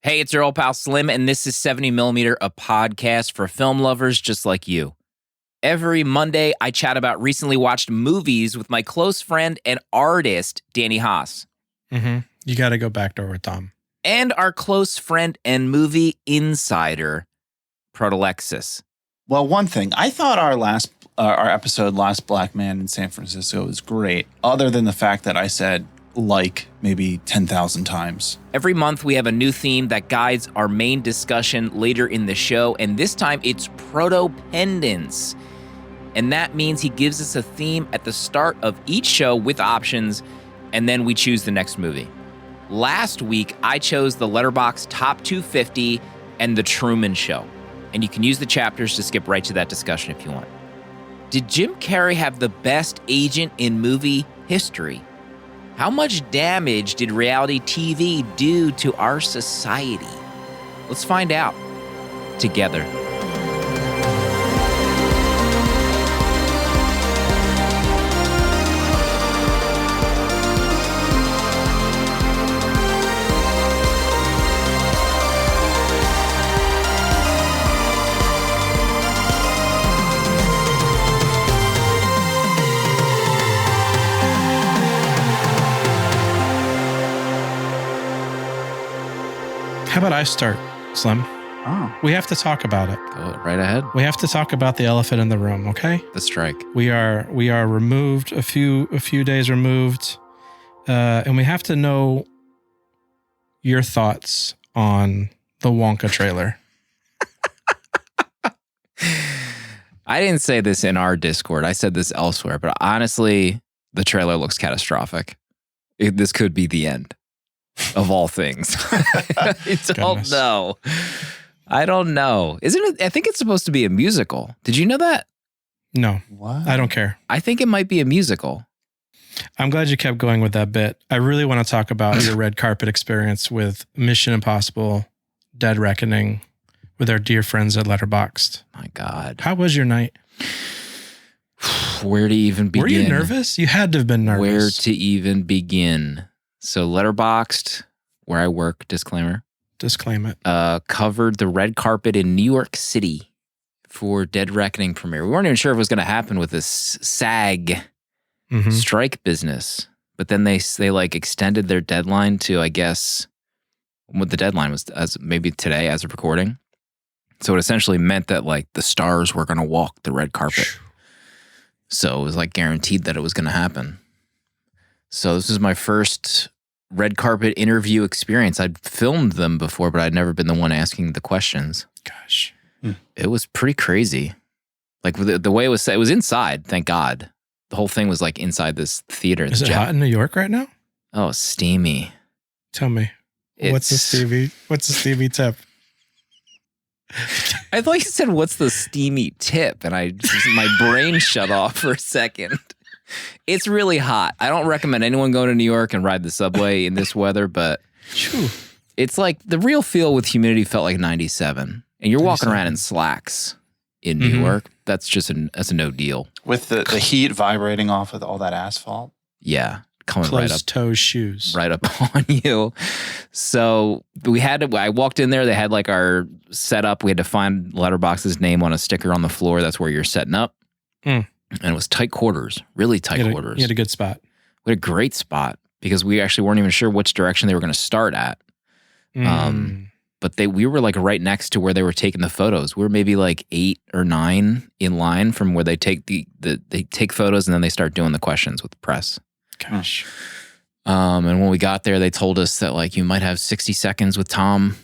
Hey, it's your old pal Slim, and this is 70mm, a podcast for film lovers just like you. Every Monday, I chat about recently watched movies with my close friend and artist, Danny Haas. Mm-hmm. You got to go backdoor with Tom. And our close friend and movie insider, Protolexis. Well, one thing, I thought our episode, Last Black Man in San Francisco, was great, other than the fact that I said maybe 10,000 times. Every month, we have a new theme that guides our main discussion later in the show, and this time it's Protopendence. And that means he gives us a theme at the start of each show with options, and then we choose the next movie. Last week, I chose the Letterboxd Top 250 and the Truman Show, and you can use the chapters to skip right to that discussion if you want. Did Jim Carrey have the best agent in movie history? How much damage did reality TV do to our society? Let's find out together. How about I start, Slim? Oh. We have to talk about it. Go right ahead. We have to talk about the elephant in the room, okay? The strike. We are removed, a few days removed, and we have to know your thoughts on the Wonka trailer. I didn't say this in our Discord. I said this elsewhere, but honestly, the trailer looks catastrophic. This could be the end of all things. I don't know. I don't know. Isn't it? I think it's supposed to be a musical. Did you know that? No. What? I don't care. I think it might be a musical. I'm glad you kept going with that bit. I really want to talk about your red carpet experience with Mission Impossible, Dead Reckoning, with our dear friends at Letterboxd. My God. How was your night? Where to even begin? Were you nervous? You had to have been nervous. Where to even begin? So Letterboxd, where I work, disclaimer. Disclaim it. Covered the red carpet in New York City for Dead Reckoning premiere. We weren't even sure if it was going to happen with this SAG strike business. But then they like extended their deadline to, I guess, what the deadline was, as maybe today as of recording. So it essentially meant that like the stars were going to walk the red carpet. So it was like guaranteed that it was going to happen. So this is my first red carpet interview experience. I'd filmed them before, but I'd never been the one asking the questions. Gosh. It was pretty crazy. Like the way it was set, it was inside, thank God. The whole thing was like inside this theater. Is it hot in New York right now? Oh, steamy. Tell me. What's the steamy tip? I thought you said, what's the steamy tip? And my brain shut off for a second. It's really hot. I don't recommend anyone go to New York and ride the subway in this weather, but it's like the real feel with humidity felt like 97. And you're walking around in slacks in New York. That's just that's a no deal. With the heat vibrating off of all that asphalt. Yeah. Coming Closed-toe shoes. Right up on you. So I walked in there. They had like our setup. We had to find Letterboxd's name on a sticker on the floor. That's where you're setting up. And it was tight quarters, really tight quarters. You had a good spot. We had a great spot because we actually weren't even sure which direction they were going to start at. But we were like right next to where they were taking the photos. We were maybe like 8 or 9 in line from where they take they take photos and then they start doing the questions with the press. Gosh. And when we got there, they told us that like you might have 60 seconds with Tom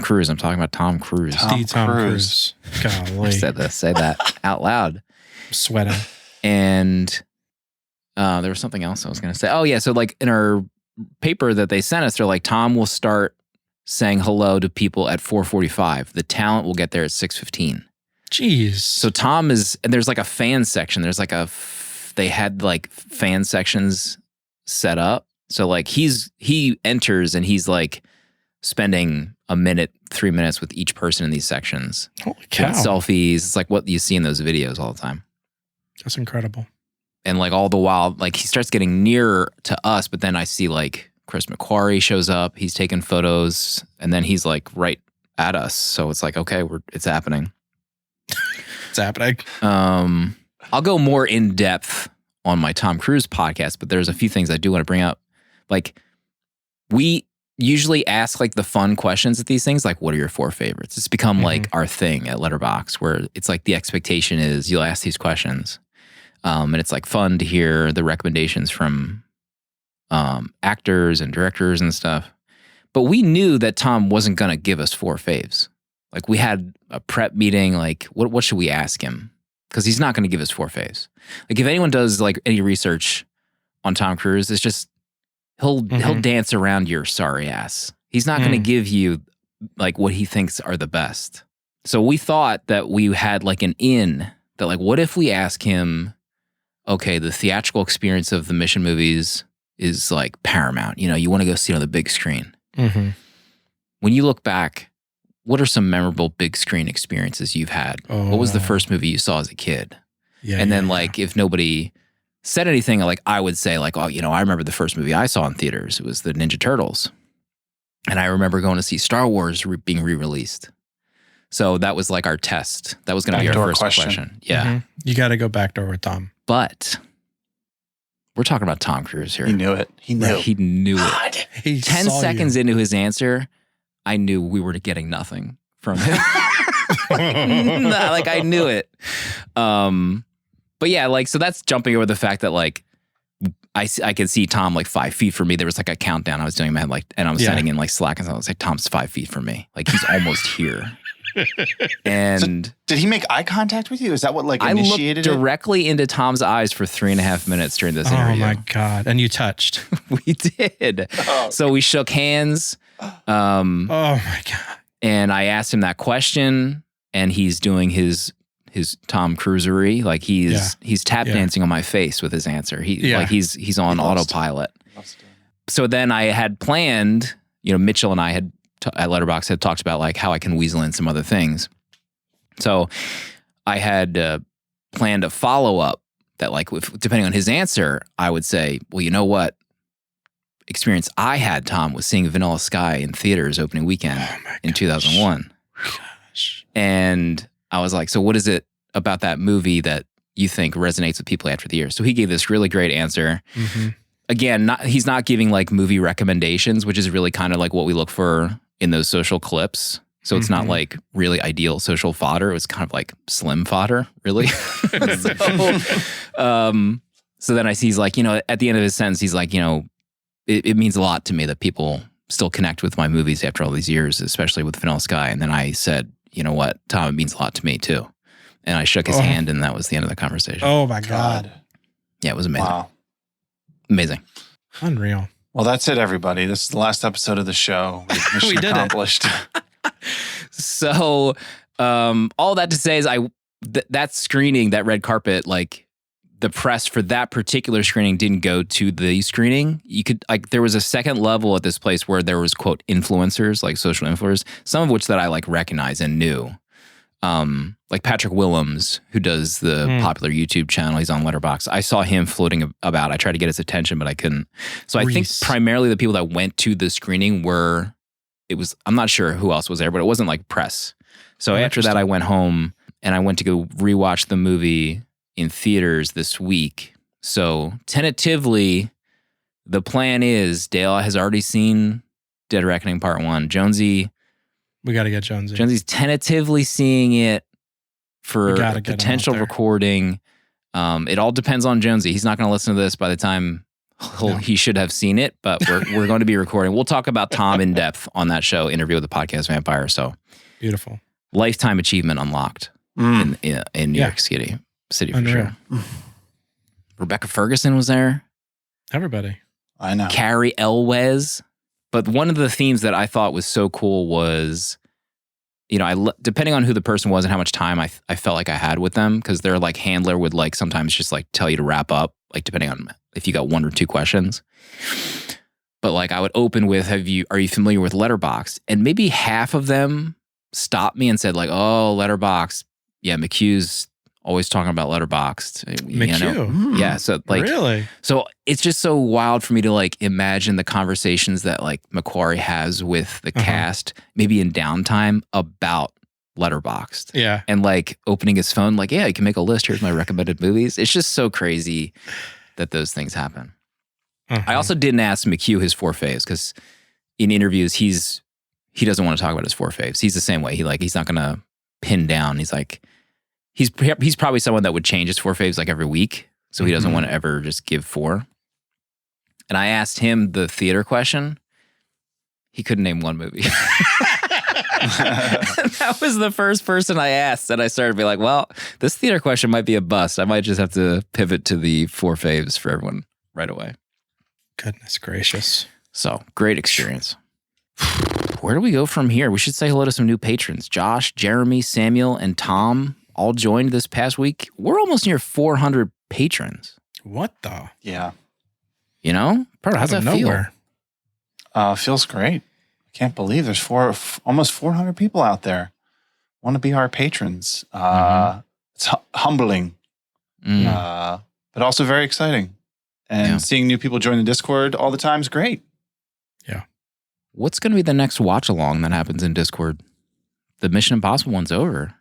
Cruise. I'm talking about Tom Cruise. Tom Cruise. Golly. Say that out loud. I'm sweating. And there was something else I was going to say. Oh yeah. So like in our paper that they sent us, they're like, Tom will start saying hello to people at 4:45. The talent will get there at 6:15. Jeez. So Tom and there's like a fan section. There's like they had like fan sections set up. So like he enters and he's like spending a minute, 3 minutes with each person in these sections. Holy cow. With selfies. It's like what you see in those videos all the time. That's incredible. And like all the while, like he starts getting nearer to us, but then I see like Chris McQuarrie shows up. He's taking photos, and then he's like right at us. So it's like, okay, it's happening. It's happening. I'll go more in depth on my Tom Cruise podcast, but there's a few things I do want to bring up. Like, we usually ask like the fun questions at these things, like, what are your 4 favorites? It's become like our thing at Letterboxd, where it's like the expectation is you'll ask these questions. And it's like fun to hear the recommendations from actors and directors and stuff. But we knew that Tom wasn't going to give us 4 faves. Like, we had a prep meeting, like, what should we ask him? Because he's not going to give us 4 faves. Like, if anyone does like any research on Tom Cruise, it's just he'll dance around your sorry ass. He's not going to give you like what he thinks are the best. So we thought that we had like an in that, like, what if we ask him, okay, the theatrical experience of the Mission movies is like paramount. You know, you want to go see it on the big screen. When you look back, what are some memorable big screen experiences you've had? What was the first movie you saw as a kid? And then like, if nobody said anything, like, I would say like, oh, you know, I remember the first movie I saw in theaters. It was the Ninja Turtles. And I remember going to see Star Wars being re-released. So that was like our test. That was going to be our first question. Yeah. You got to go backdoor with Tom. But we're talking about Tom Cruise here. He knew it. He knew. He knew it. He 10 saw seconds you. into his answer, I knew we were getting nothing from him. Like, I knew it. But yeah, like, so that's jumping over the fact that like I could see Tom like 5 feet from me. There was like a countdown I was doing in my head, like, and I was sending in like Slack, and I was like, Tom's 5 feet from me. Like, he's almost here. And so, did he make eye contact with you? Is that what like I initiated looked directly into Tom's eyes for 3.5 minutes during this interview. Oh my God. And you touched. We did. So we shook hands. Oh my God. And I asked him that question, and he's doing his Tom Cruisery. Like, he's tap dancing on my face with his answer. Like he's on autopilot. So then I had planned, you know, Mitchell and I had at Letterboxd had talked about like how I can weasel in some other things. So I had planned a follow-up that, like, depending on his answer, I would say, well, you know what experience I had, Tom, was seeing Vanilla Sky in theaters opening weekend in 2001. Gosh. And I was like, so what is it about that movie that you think resonates with people after the year? So he gave this really great answer. Again, he's not giving like movie recommendations, which is really kind of like what we look for in those social clips. So it's not like really ideal social fodder. It was kind of like slim fodder, really. So then I see he's like, you know, at the end of his sentence, he's like, you know, it means a lot to me that people still connect with my movies after all these years, especially with Vanilla Sky. And then I said, you know what, Tom, it means a lot to me too. And I shook his hand, and that was the end of the conversation. Oh my God. Yeah, it was amazing. Wow. Amazing. Unreal. Well, that's it, everybody. This is the last episode of the show. Mission We did it. accomplished. So all that to say is that screening, that red carpet, like, the press for that particular screening didn't go to the screening. You could, like, there was a second level at this place where there was, quote, influencers, like social influencers, some of which that I like recognize and knew. Like Patrick Willems, who does the popular YouTube channel. He's on Letterboxd. I saw him floating about. I tried to get his attention, but I couldn't. So I think primarily the people that went to the screening I'm not sure who else was there, but it wasn't like press. So after that, I went home and I went to go rewatch the movie in theaters this week. So tentatively, the plan is Dale has already seen Dead Reckoning Part 1. Jonesy, we got to get Jonesy. Jonesy's tentatively seeing it for a potential recording. It all depends on Jonesy. He's not going to listen to this by the time he should have seen it, but we're going to be recording. We'll talk about Tom in depth on that show, Interview with the Podcast Vampire. So beautiful. Lifetime achievement unlocked in New York City for Unreal. sure. Rebecca Ferguson was there. Everybody. I know. Carrie Elwes. But one of the themes that I thought was so cool was, you know, depending on who the person was and how much time I felt like I had with them, because their like handler would like sometimes just like tell you to wrap up, like depending on if you got 1 or 2 questions. But like I would open with, are you familiar with Letterboxd? And maybe half of them stopped me and said like, oh, Letterboxd, yeah, McHugh's always talking about Letterboxd. McHugh. Yeah. So like, Really? so it's just so wild for me to like imagine the conversations that like Macquarie has with the cast, maybe in downtime about Letterboxd. Yeah. And like opening his phone, like, yeah, you can make a list. Here's my recommended movies. It's just so crazy that those things happen. I also didn't ask McHugh his 4 faves because in interviews, he doesn't want to talk about his 4 faves. He's the same way. He's not going to pin down. He's like, he's probably someone that would change his 4 faves like every week. So he doesn't want to ever just give 4. And I asked him the theater question. He couldn't name one movie. That was the first person I asked. And I started to be like, well, this theater question might be a bust. I might just have to pivot to the 4 faves for everyone right away. Goodness gracious. So great experience. Where do we go from here? We should say hello to some new patrons. Josh, Jeremy, Samuel, and Tom all joined this past week. We're almost near 400 patrons. What the? Yeah. You know? How's that feel? Feels great. I can't believe there's almost 400 people out there want to be our patrons. It's humbling, but also very exciting. And seeing new people join the Discord all the time is great. Yeah. What's going to be the next watch along that happens in Discord? The Mission Impossible one's over.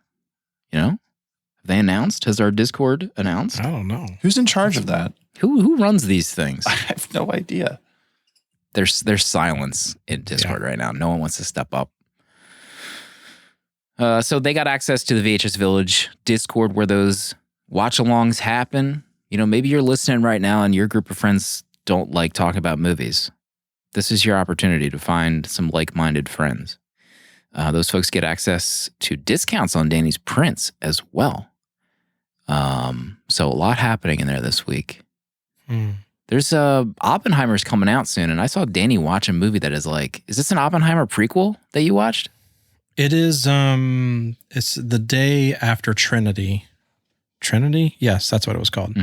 You know? Have they announced? Has our Discord announced? I don't know. Who's in charge of that? Who runs these things? I have no idea. There's silence in Discord right now. No one wants to step up. So they got access to the VHS Village Discord where those watch-alongs happen. You know, maybe you're listening right now and your group of friends don't like talking about movies. This is your opportunity to find some like-minded friends. Those folks get access to discounts on Danny's prints as well. So a lot happening in there this week. There's Oppenheimer's coming out soon, and I saw Danny watch a movie that is like, is this an Oppenheimer prequel that you watched? It is, it's the day after Trinity. Trinity? Yes, that's what it was called.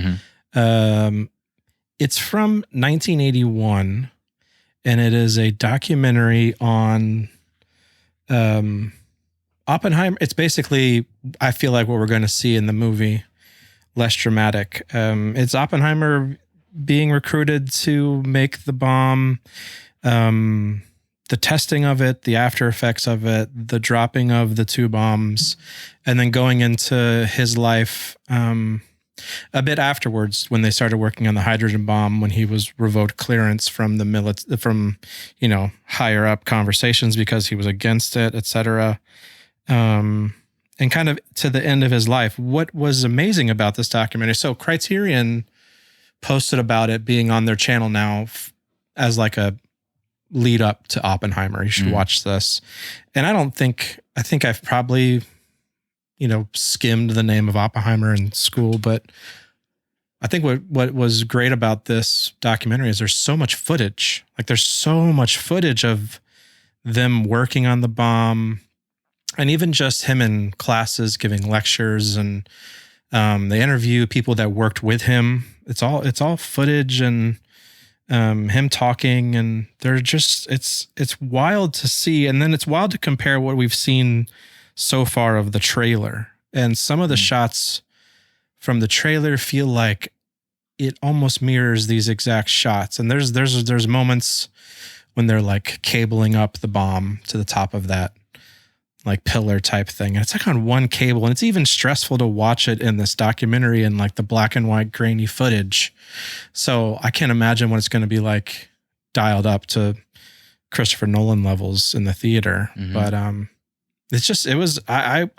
It's from 1981, and it is a documentary on Oppenheimer. It's basically, I feel like what we're going to see in the movie, less dramatic. It's Oppenheimer being recruited to make the bomb, the testing of it, the after effects of it, the dropping of the 2 bombs, and then going into his life a bit afterwards when they started working on the hydrogen bomb, when he was revoked clearance from the higher up conversations because he was against it, etc. And kind of to the end of his life. What was amazing about this documentary? So Criterion posted about it being on their channel now as like a lead up to Oppenheimer. You should watch this. And I think I've probably, skimmed the name of Oppenheimer in school, but I think what was great about this documentary is there's so much footage. Like there's so much footage of them working on the bomb, and even just him in classes giving lectures, and they interview people that worked with him. It's all footage and him talking, and they're just it's wild to see, and then it's wild to compare what we've seen so far of the trailer, and some of the shots from the trailer feel like it almost mirrors these exact shots. And there's moments when they're like cabling up the bomb to the top of that like pillar type thing, and it's like on one cable, and it's even stressful to watch it in this documentary and like the black and white grainy footage. So I can't imagine what it's going to be like dialed up to Christopher Nolan levels in the theater. But I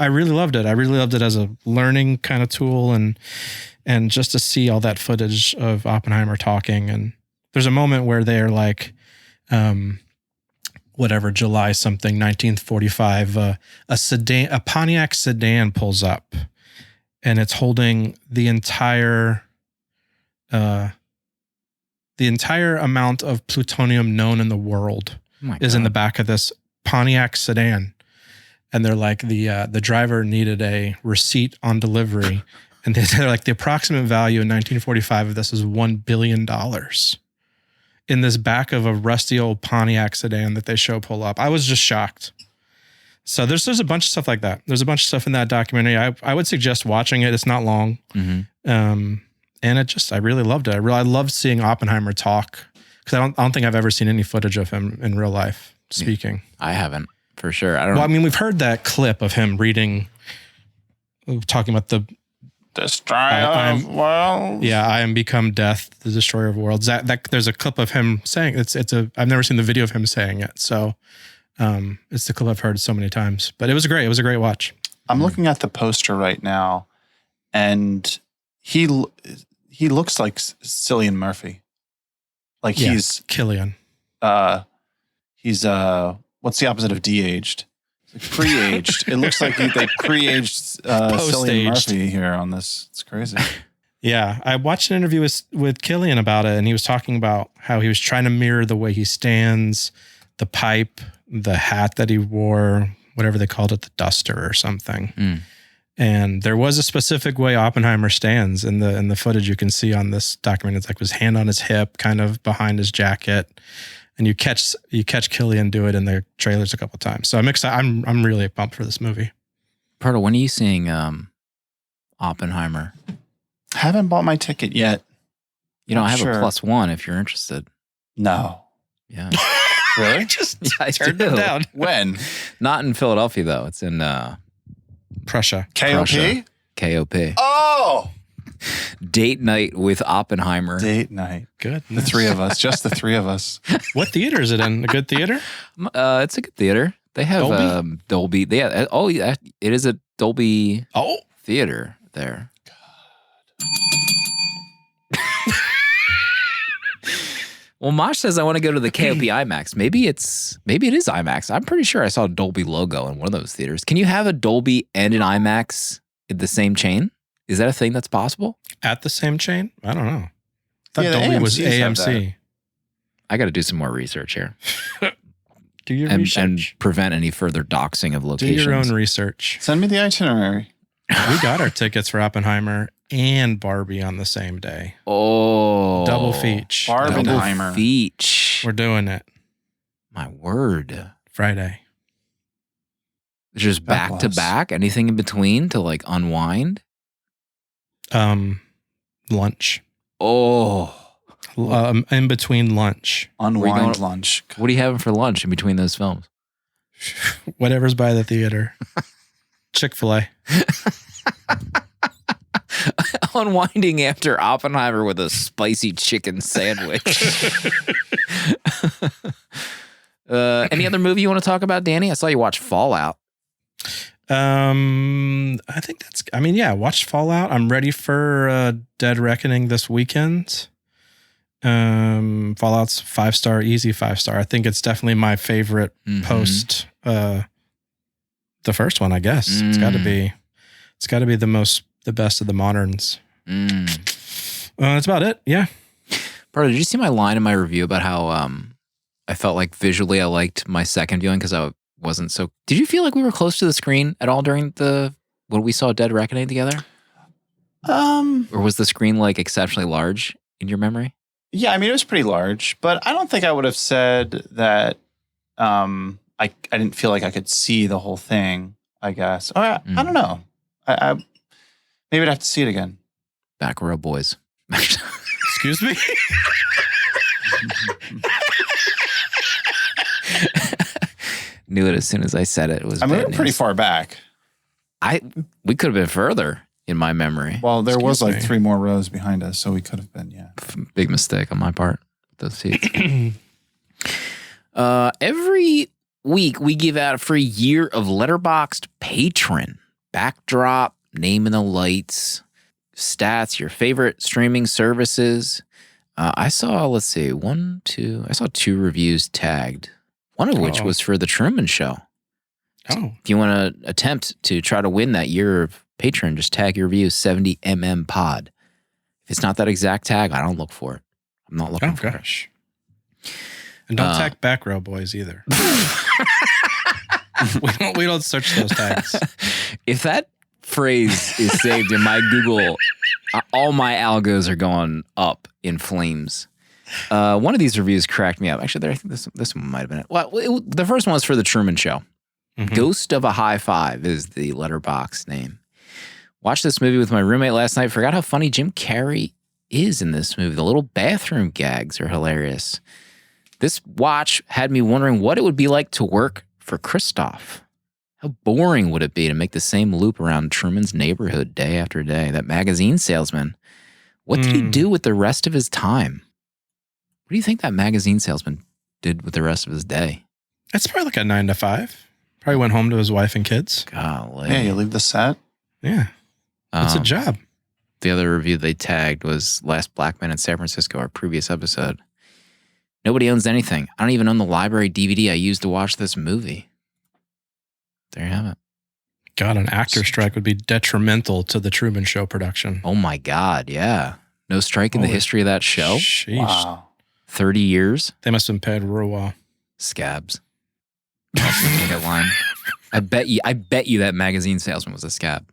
really loved it. I really loved it as a learning kind of tool, and just to see all that footage of Oppenheimer talking. And there's a moment where they're like, July something, 1945, a Pontiac sedan pulls up, and it's holding the entire amount of plutonium known in the world is in the back of this Pontiac sedan. And they're like, the driver needed a receipt on delivery. And they're like, the approximate value in 1945 of this is $1 billion in this back of a rusty old Pontiac sedan that they show pull up. I was just shocked. So there's a bunch of stuff like that. There's a bunch of stuff in that documentary. I would suggest watching it. It's not long. And I really loved it. I loved seeing Oppenheimer talk, because I don't think I've ever seen any footage of him in real life speaking. I haven't, for sure. I don't Well, know. I mean, we've heard that clip of him talking about the Destroyer of worlds. Yeah, I am become death, the destroyer of worlds. That there's a clip of him saying I've never seen the video of him saying it. So it's the clip I've heard so many times. But it was a great watch. I'm looking at the poster right now, and he looks like Cillian Murphy. Like he's Killian. He's what's the opposite of de-aged? Pre-aged. It looks like they pre-aged Cillian Murphy here on this. It's crazy. Yeah, I watched an interview with Killian about it, and he was talking about how he was trying to mirror the way he stands, the pipe, the hat that he wore, whatever they called it, the duster or something. And there was a specific way Oppenheimer stands in the footage you can see on this document. It's like his hand on his hip, kind of behind his jacket. And you catch Killian do it in the trailers a couple of times. So I'm excited. I'm really pumped for this movie. Proto, when are you seeing Oppenheimer? Haven't bought my ticket yet. I have a +1 if you're interested. No. Yeah. Really? I turned it down. When? Not in Philadelphia, though. It's in Prussia. KOP? Prussia. KOP. Oh! Date night with Oppenheimer. Date night. Good. The three of us. Just the three of us. What theater is it in? A good theater? It's a good theater. They have Dolby? Dolby. Yeah. It is a Dolby theater there. Well, Mosh says I want to go to the KOP IMAX. Maybe it is IMAX. I'm pretty sure I saw a Dolby logo in one of those theaters. Can you have a Dolby and an IMAX in the same chain? Is that a thing that's possible? At the same chain? I don't know. I thought Yeah, the Dolby was AMCs have AMC. I got to do some more research here Do your and research. prevent any further doxing of Do locations. your own research. Send me the itinerary. We got our tickets for Oppenheimer and Barbie on the same day. Oh, Double feach. Barbenheimer. Feach. We're doing it My word. Friday. Just That back to was- back. Anything in between to like unwind? Lunch. Oh, In between lunch. Unwind going- lunch. what are you having for lunch in between those films? Whatever's by the theater. Chick-fil-A. Unwinding after Oppenheimer with a spicy chicken sandwich. Any other movie you want to talk about, Danny? I saw you watch Fallout. I think watched Fallout. I'm ready for Dead Reckoning this weekend. Fallout's 5-star, easy 5-star. I think it's definitely my favorite post the first one, I guess. It's gotta be the best of the moderns. That's about it. Yeah. Bro, did you see my line in my review about how I felt like visually I liked my second viewing because I wasn't so... Did you feel like we were close to the screen at all during when we saw Dead Reckoning together? Or was the screen like exceptionally large in your memory? Yeah, I mean, it was pretty large, but I don't think I would have said that I didn't feel like I could see the whole thing, I guess. Oh, I don't know. I maybe I'd have to see it again. Back row boys. Excuse me? Knew it as soon as I said it. It was I mean, bad we were pretty news. far back. We could have been further in my memory. Well, there was Excuse like me. 3 more rows behind us, so we could have been, yeah. Big mistake on my part. Those seats. Every week we give out a free year of Letterboxd Patron. Backdrop, name in the lights, stats, your favorite streaming services. I saw, I saw 2 reviews tagged. One of which was for The Truman Show. Oh. If you want to attempt to try to win that year of Patron, just tag your review 70mm pod. If it's not that exact tag, I don't look for it. I'm not looking for it. Gosh. And don't tag back row boys either. we don't search those tags. If that phrase is saved in my Google, all my algos are going up in flames. One of these reviews cracked me up. Actually, I think this one might have been it. Well, the first one was for The Truman Show. Ghost of a High Five is the letterbox name. Watched this movie with my roommate last night. Forgot how funny Jim Carrey is in this movie. The little bathroom gags are hilarious. This watch had me wondering what it would be like to work for Christoph. How boring would it be to make the same loop around Truman's neighborhood day after day? That magazine salesman. What did he do with the rest of his time? What do you think that magazine salesman did with the rest of his day? It's probably like a 9 to 5. Probably went home to his wife and kids. Golly. Yeah, you leave the set. Yeah. It's a job. The other review they tagged was Last Black Man in San Francisco, our previous episode. Nobody owns anything. I don't even own the library DVD I used to watch this movie. There you have it. God, an actor strike would be detrimental to the Truman Show production. Oh my God, yeah. No strike in the history of that show. Sheesh. Wow. 30 years. They must have been paid real well. Scabs. That's the ticket line. I bet you that magazine salesman was a scab.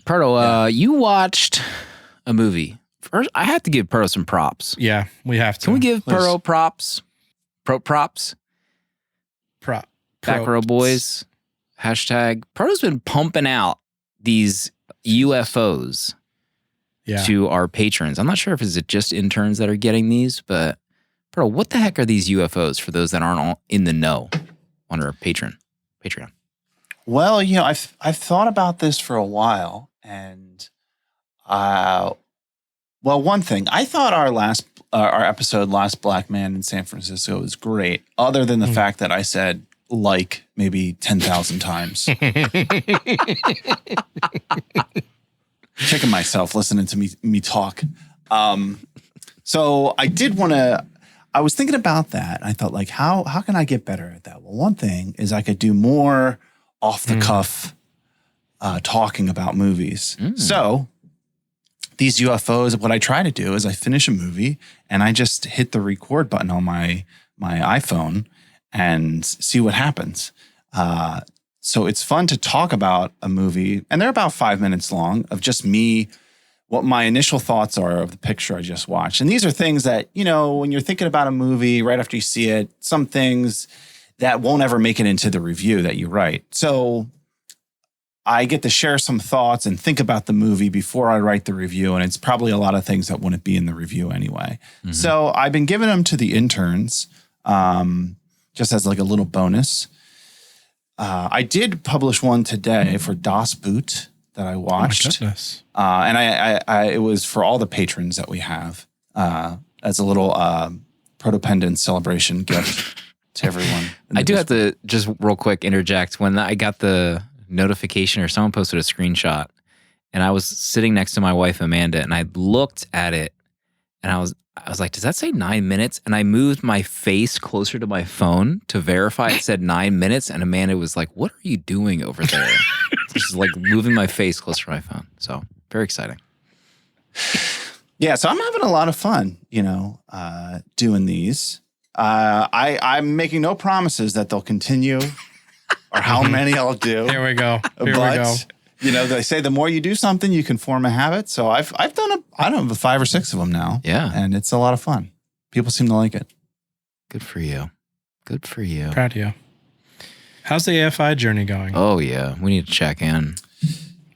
Proto, you watched a movie. First, I have to give Proto some props. Yeah, we have to. Can we give Proto props? Props? Back row boys. Hashtag. Proto's been pumping out these UFOs to our patrons. I'm not sure if it's just interns that are getting these, but Proto, what the heck are these UFOs for those that aren't all in the know on our Patreon? Well, I've thought about this for a while, and one thing, I thought our episode Last Black Man in San Francisco was great, other than the fact that I said maybe 10,000 times. Checking myself, listening to me talk. So I was thinking about that. I thought, how can I get better at that? Well, one thing is I could do more off the cuff talking about movies. So these UFOs, what I try to do is I finish a movie and I just hit the record button on my iPhone and see what happens. So it's fun to talk about a movie, and they're about 5 minutes long, of just me, what my initial thoughts are of the picture I just watched. And these are things that, when you're thinking about a movie right after you see it, some things that won't ever make it into the review that you write. So I get to share some thoughts and think about the movie before I write the review. And it's probably a lot of things that wouldn't be in the review anyway. Mm-hmm. So I've been giving them to the interns just as a little bonus. I did publish one today for Das Boot that I watched. Oh my goodness. And I it was for all the patrons that we have as a little Protopendent celebration gift to everyone. I do have to just real quick interject. When I got the notification or someone posted a screenshot and I was sitting next to my wife, Amanda, and I looked at it and I was like, does that say 9 minutes? And I moved my face closer to my phone to verify it said 9 minutes. And Amanda was like, what are you doing over there? Just moving my face closer to my phone. So very exciting. Yeah, so I'm having a lot of fun, doing these. I'm making no promises that they'll continue or how many I'll do. Here we go. They say the more you do something, you can form a habit. So I've done I don't know, 5 or 6 of them now. Yeah. And it's a lot of fun. People seem to like it. Good for you. Good for you. Proud of you. How's the AFI journey going? Oh, yeah. We need to check in.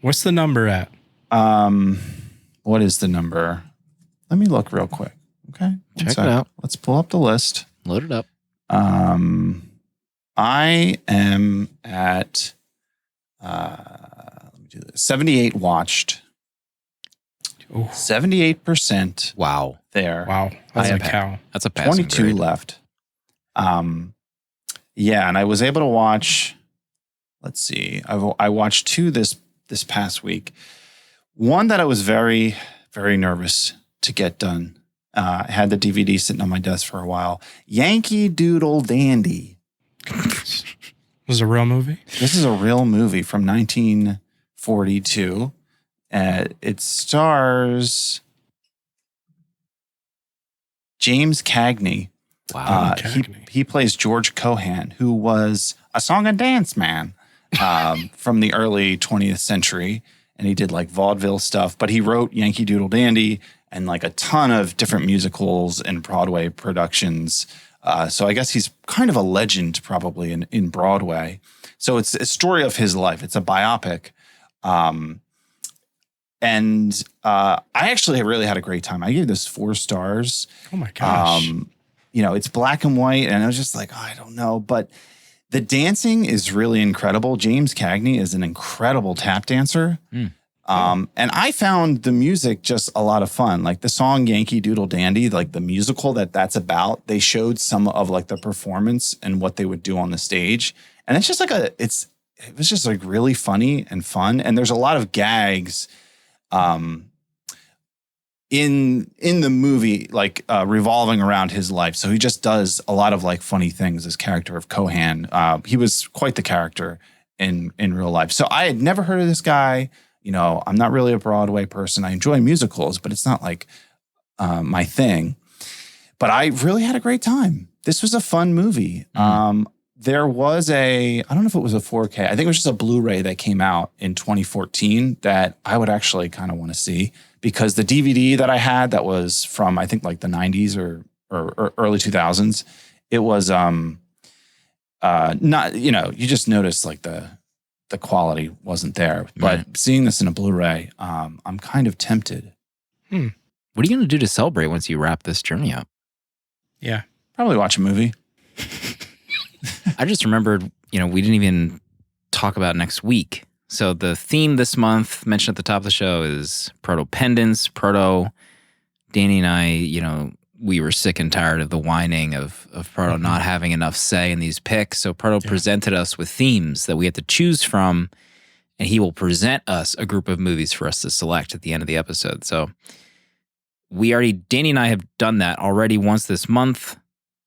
What's the number at? What is the number? Let me look real quick. Okay. Check it out. Let's pull up the list. Load it up. I am at 78 watched. Ooh. 78%. Wow. There. Wow. That's a cow. That's a passing 22 grade. left. Yeah, and I was able to watch, let's see, I watched 2 this past week. One that I was very, very nervous to get done. I had the DVD sitting on my desk for a while. Yankee Doodle Dandy. This is a real movie? This is a real movie from 1942. It stars James Cagney. Wow. He plays George Cohan, who was a song and dance man from the early 20th century. And he did vaudeville stuff, but he wrote Yankee Doodle Dandy and a ton of different musicals and Broadway productions So I guess he's kind of a legend probably in Broadway. So it's a story of his life. It's a biopic. And I actually really had a great time. I gave this 4 stars. Oh my gosh. It's black and white, and I was just like, I don't know. But the dancing is really incredible. James Cagney is an incredible tap dancer. And I found the music just a lot of fun. Like the song Yankee Doodle Dandy, like the musical that's about, they showed some of like the performance and what they would do on the stage. And it's just like it was just like really funny and fun. And there's a lot of gags in the movie, like revolving around his life. So he just does a lot of like funny things. This character of Cohan, he was quite the character in real life. So I had never heard of this guy. I'm not really a Broadway person. I enjoy musicals, but it's not like my thing. But I really had a great time. This was a fun movie. There was I don't know if it was a 4K. I think it was just a Blu-ray that came out in 2014 that I would actually kind of want to see, because the DVD that I had that was from, I think, like the 90s or early 2000s, it was not, you just noticed like the quality wasn't there. But seeing this in a Blu-ray, I'm kind of tempted. What are you going to do to celebrate once you wrap this journey up? Yeah. Probably watch a movie. I just remembered, we didn't even talk about next week. So the theme this month, mentioned at the top of the show, is proto-pendants. Danny and I, we were sick and tired of the whining of Proto not having enough say in these picks. So Proto presented us with themes that we had to choose from, and he will present us a group of movies for us to select at the end of the episode. So Danny and I have done that already once this month.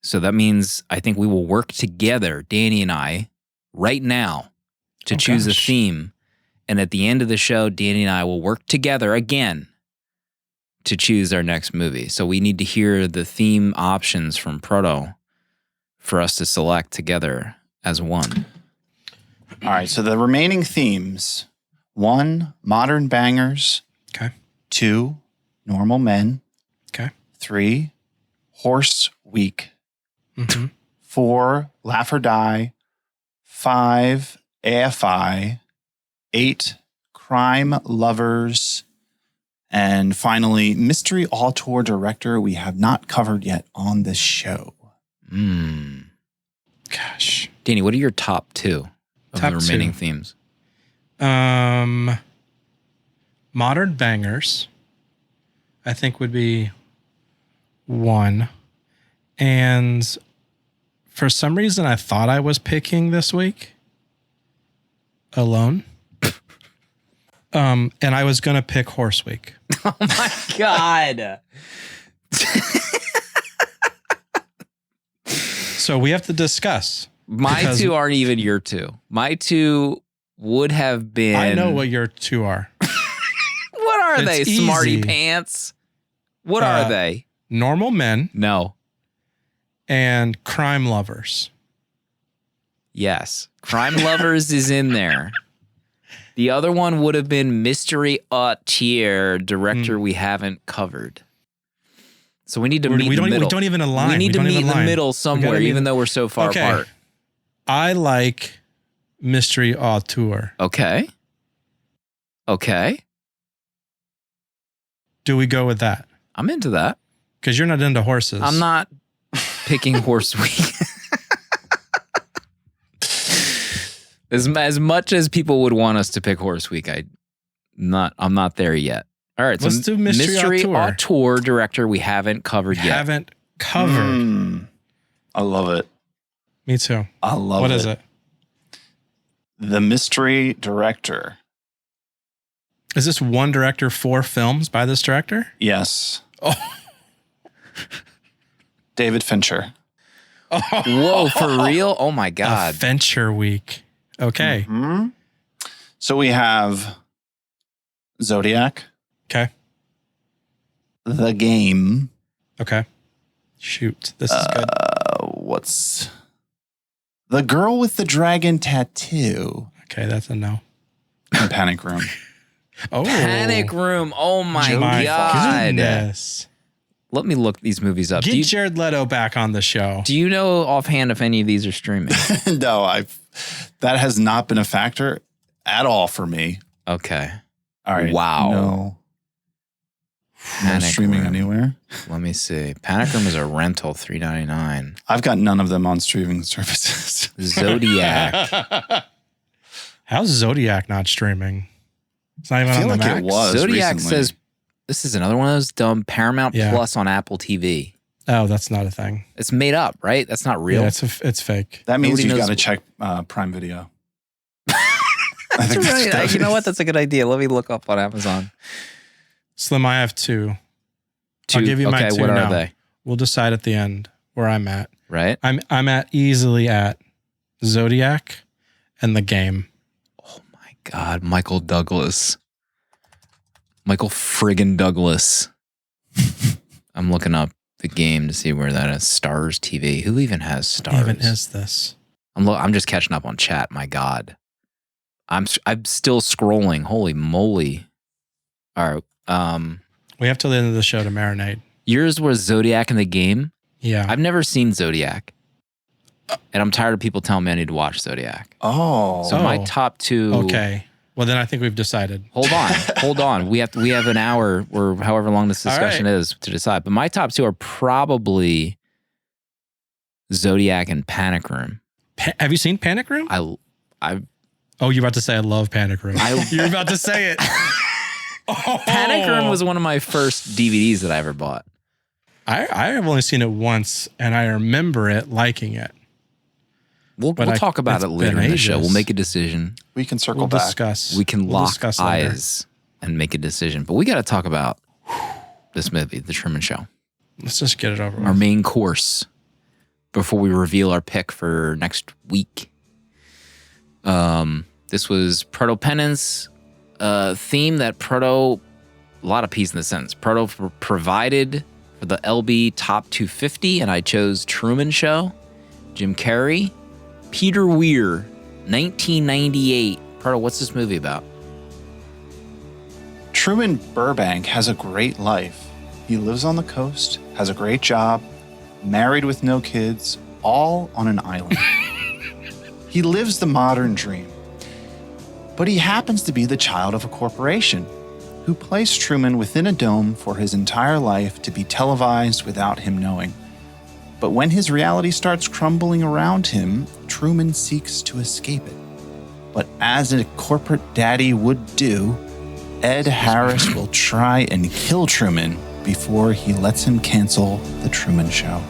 So that means I think we will work together, Danny and I, right now to choose a theme. And at the end of the show, Danny and I will work together again to choose our next movie. So we need to hear the theme options from Proto for us to select together as one. All right. So the remaining themes: 1, modern bangers. Okay. 2, normal men. Okay. 3, horse week. 4, laugh or die. 5, AFI. 8, crime lovers. And finally, mystery auteur director we have not covered yet on this show. Gosh. Danny, what are your top 2 of the remaining themes? Modern bangers, I think, would be 1. And for some reason, I thought I was picking this week Alone. And I was going to pick Horse Week. Oh my God. So we have to discuss. My 2 aren't even your 2. My 2 would have been... I know what your 2 are. What are they? Easy. Smarty pants? What are they? Normal men. No. And crime lovers. Yes. Crime lovers is in there. The other one would have been mystery auteur director we haven't covered. So we need to meet in the middle. We don't even align. We need to meet in the middle somewhere, even though we're so far apart. I like mystery auteur. Okay. Do we go with that? I'm into that. Because you're not into horses. I'm not picking Horse Week. As much as people would want us to pick Horse Week, I'm not there yet. All right, let's do mystery auteur director we haven't covered yet. Haven't covered. I love it. Me too. I love it. What is it? The mystery director. Is this one director, 4 films by this director? Yes. Oh. David Fincher. Whoa, for real? Oh my God. Fincher Week. Okay. So we have Zodiac. Okay. The Game. Okay. Shoot. This is good. What's The Girl with the Dragon Tattoo? Okay, that's a no. And Panic Room. Oh. Panic Room. Oh my God. Goodness. Let me look these movies up. Get Jared Leto back on the show. Do you know offhand if any of these are streaming? No, that has not been a factor at all for me. Okay. All right. Wow. No Panic streaming Room. anywhere. Let me see. Panic Room is a rental, $3.99. I've got none of them on streaming services. Zodiac. How's Zodiac not streaming? It's not even I feel on the like Max. it was. Zodiac recently. says this is another one of those dumb Paramount Yeah. Plus on Apple TV. Oh, that's not a thing. It's made up, right? That's not real. Yeah, it's fake. That means Nobody you've knows- got to check Prime Video. That's think that's right. what You know it what? is. That's a good idea. Let me look up on Amazon. Slim, I have two. I'll give you my okay, two what now. are they? We'll decide at the end where I'm at. Right? I'm easily at Zodiac and The Game. Oh my God, Michael Douglas. Michael friggin' Douglas. I'm looking up The Game to see where that is. Stars TV. Who even has Stars? Even is this? I'm just catching up on chat. My God. I'm still scrolling. Holy moly. All right. We have till the end of the show to marinate. Yours was Zodiac and The Game. Yeah. I've never seen Zodiac. And I'm tired of people telling me I need to watch Zodiac. Oh. So my top two. Okay. Well, then I think we've decided. Hold on. We have an hour or however long this discussion is to decide. But my top two are probably Zodiac and Panic Room. Have you seen Panic Room? I Oh, you're about to say I love Panic Room. You're about to say it. Panic Room was one of my first DVDs that I ever bought. I have only seen it once, and I remember it liking it. We'll talk about it's it later been in the show. ages. We'll make a decision. We can circle We'll back. discuss. We can We'll lock discuss later. eyes and make a decision. But we got to talk about this movie, The Truman Show. Let's just get it over Our with. main course before we reveal our pick for next week. This was Proto Penance, theme that a lot of P's in the sentence. Proto provided for the LB Top 250, and I chose Truman Show, Jim Carrey, Peter Weir, 1998. Proto, what's this movie about? Truman Burbank has a great life. He lives on the coast, has a great job, married with no kids, all on an island. He lives the modern dream. But he happens to be the child of a corporation who placed Truman within a dome for his entire life to be televised without him knowing. But when his reality starts crumbling around him, Truman seeks to escape it. But as a corporate daddy would do, Ed Harris will try and kill Truman before he lets him cancel The Truman Show.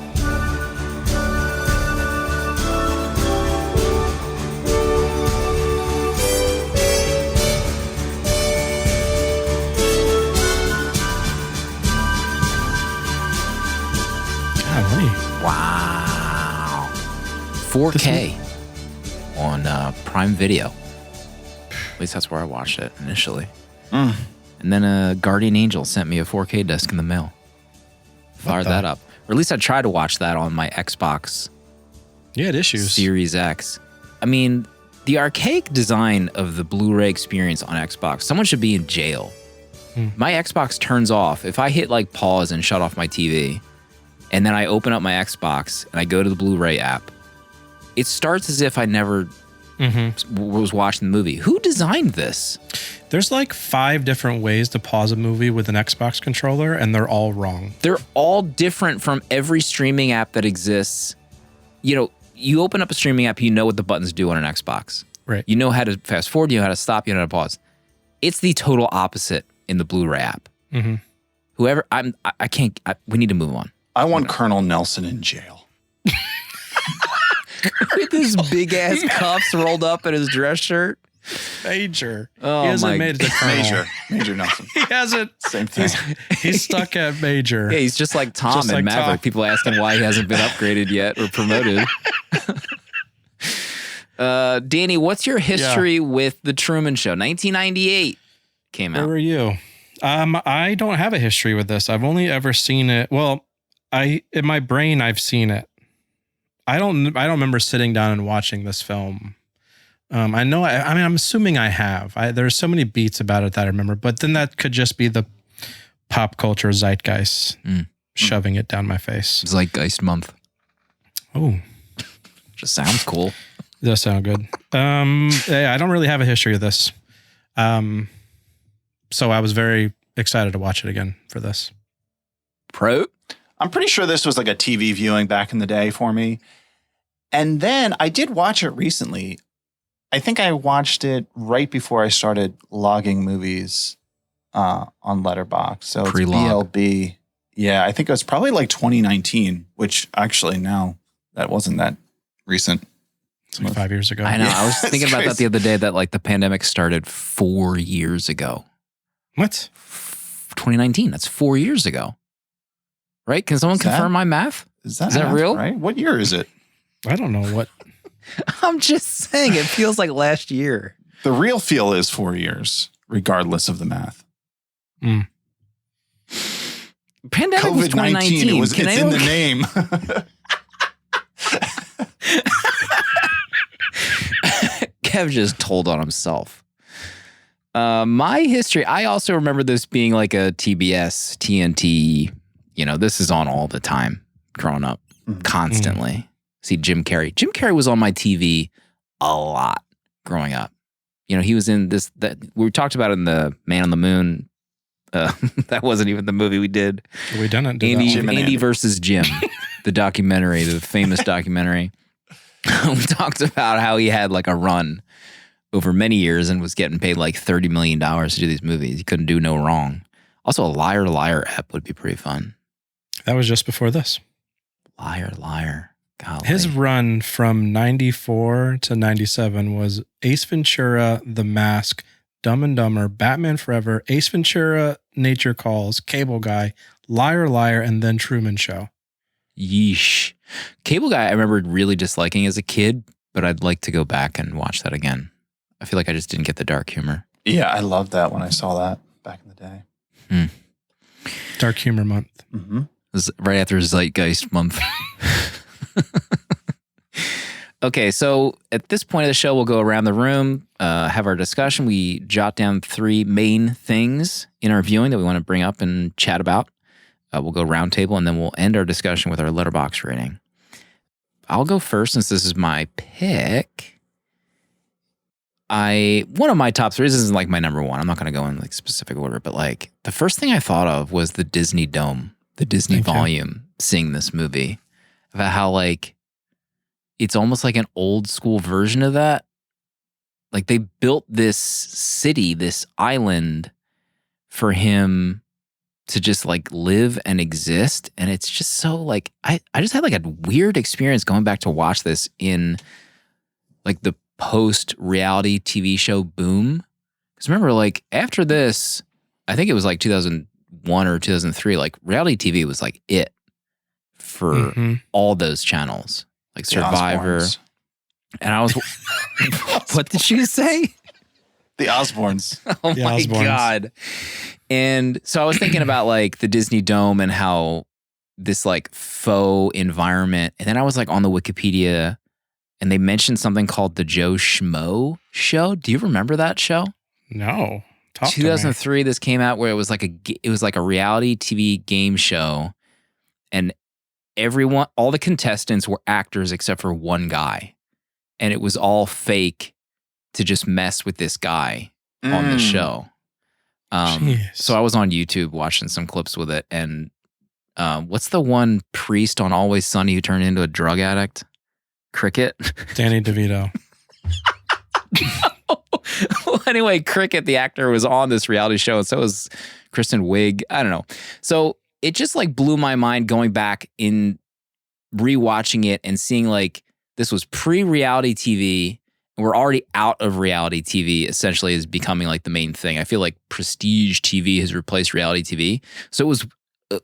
Golly. Wow. 4K on Prime Video. At least that's where I watched it initially. And then Guardian Angel sent me a 4K disc in the mail. Fired that up. Or at least I tried to watch that on my Xbox You had issues. Series X. I mean, the archaic design of the Blu-ray experience on Xbox, someone should be in jail. My Xbox turns off. If I hit like pause and shut off my TV, and then I open up my Xbox and I go to the Blu-ray app, it starts as if I never was watching the movie. Who designed this? There's like 5 different ways to pause a movie with an Xbox controller, and they're all wrong. They're all different from every streaming app that exists. You know, you open up a streaming app, you know what the buttons do on an Xbox. Right. You know how to fast forward, you know how to stop, you know how to pause. It's the total opposite in the Blu-ray app. Whoever, we need to move on. I want Colonel Nelson in jail. With his big ass cuffs rolled up in his dress shirt. Major. Oh, he hasn't my made it to Colonel. Major Nelson. He hasn't. Same thing. He's stuck at Major. Yeah, he's just like Tom Just and like Maverick. Tom. People asking why he hasn't been upgraded yet or promoted. Danny, what's your history with The Truman Show? 1998 came Where out. were you? I don't have a history with this. I've only ever seen it. Well, in my brain, I've seen it. I don't remember sitting down and watching this film. I know. I mean, I'm assuming I have. There's so many beats about it that I remember, but then that could just be the pop culture zeitgeist shoving it down my face. Zeitgeist month. Oh, Just sounds cool. does sound good. Yeah, I don't really have a history of this. So I was very excited to watch it again for this. Pro? I'm pretty sure this was like a TV viewing back in the day for me. And then I did watch it recently. I think I watched it right before I started logging movies on Letterboxd. So it's Pre-log. BLB. Yeah, I think it was probably like 2019, which actually now that wasn't that recent. It's like 5 years ago. I know. Yeah, I was it's thinking about that crazy. the other day that like the pandemic started 4 years ago. What? 2019. That's 4 years ago. Right? Can someone Is that- confirm my math? Is that that real? Right? What year is it? I don't know what. I'm just saying it feels like last year. The real feel is 4 years, regardless of the math. Pandemic was 2019. COVID-19, it's in the name. Kev just told on himself. My history, I also remember this being like a TBS, TNT. You know, this is on all the time growing up, constantly. See Jim Carrey. Jim Carrey was on my TV a lot growing up. You know, he was in this, that we talked about in the Man on the Moon. That wasn't even the movie we did. We done it. Did Andy, that one. Andy versus Jim, the documentary, the famous documentary. We talked about how he had like a run over many years and was getting paid like $30 million to do these movies. He couldn't do no wrong. Also, a Liar Liar app would be pretty fun. That was just before this. Liar Liar. Golly. His run from 94 to 97 was Ace Ventura, The Mask, Dumb and Dumber, Batman Forever, Ace Ventura, Nature Calls, Cable Guy, Liar Liar, and then Truman Show. Yeesh. Cable Guy, I remember really disliking as a kid, but I'd like to go back and watch that again. I feel like I just didn't get the dark humor. Yeah, I loved that when I saw that back in the day. Dark Humor Month. Mm-hmm. It was right after Zeitgeist month. Okay, so at this point of the show, we'll go around the room, have our discussion. We jot down 3 main things in our viewing that we want to bring up and chat about. We'll go round table, and then we'll end our discussion with our Letterboxd rating. I'll go first since this is my pick. One of my top 3, this isn't like my number 1. I'm not going to go in like specific order, but like the first thing I thought of was the Disney Dome, the Disney Thank you. Volume, seeing this movie. About how like it's almost like an old school version of that. Like they built this city, this island for him to just like live and exist. And it's just so like, I just had like a weird experience going back to watch this in like the post reality TV show boom. Because remember, like after this, I think it was like 2001 or 2003, like reality TV was like it for all those channels, like The Survivor. Osbournes. And I was, what did you say? The Osbournes. Oh The my Osbournes. God. And so I was thinking about like the Disney Dome and how this like faux environment. And then I was like on the Wikipedia and they mentioned something called the Joe Schmo show. Do you remember that show? No. Talk to me. 2003, this came out where it was like a reality TV game show, and all the contestants were actors except for one guy, and it was all fake to just mess with this guy on the show. Jeez. So I was on YouTube watching some clips with it, and what's the one priest on Always Sunny who turned into a drug addict? Cricket. Danny DeVito. Well, anyway, Cricket, the actor, was on this reality show, and so was Kristen Wiig. I don't know. So it just like blew my mind going back in rewatching it and seeing like this was pre-reality TV, and we're already out of reality TV. Essentially, is becoming like the main thing. I feel like prestige TV has replaced reality TV. So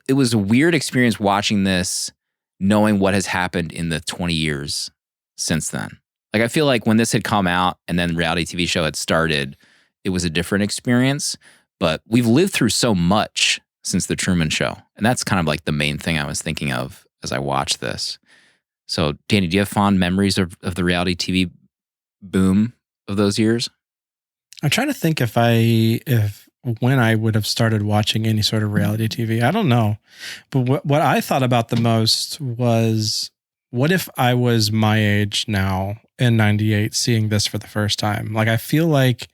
it was a weird experience watching this, knowing what has happened in the 20 years since then. Like, I feel like when this had come out and then reality TV show had started, it was a different experience. But we've lived through so much since the Truman Show. And that's kind of like the main thing I was thinking of as I watched this. So, Danny, do you have fond memories of the reality TV boom of those years? I'm trying to think if when I would have started watching any sort of reality TV. I don't know. But what I thought about the most was, what if I was my age now in 98 seeing this for the first time? Like, I feel like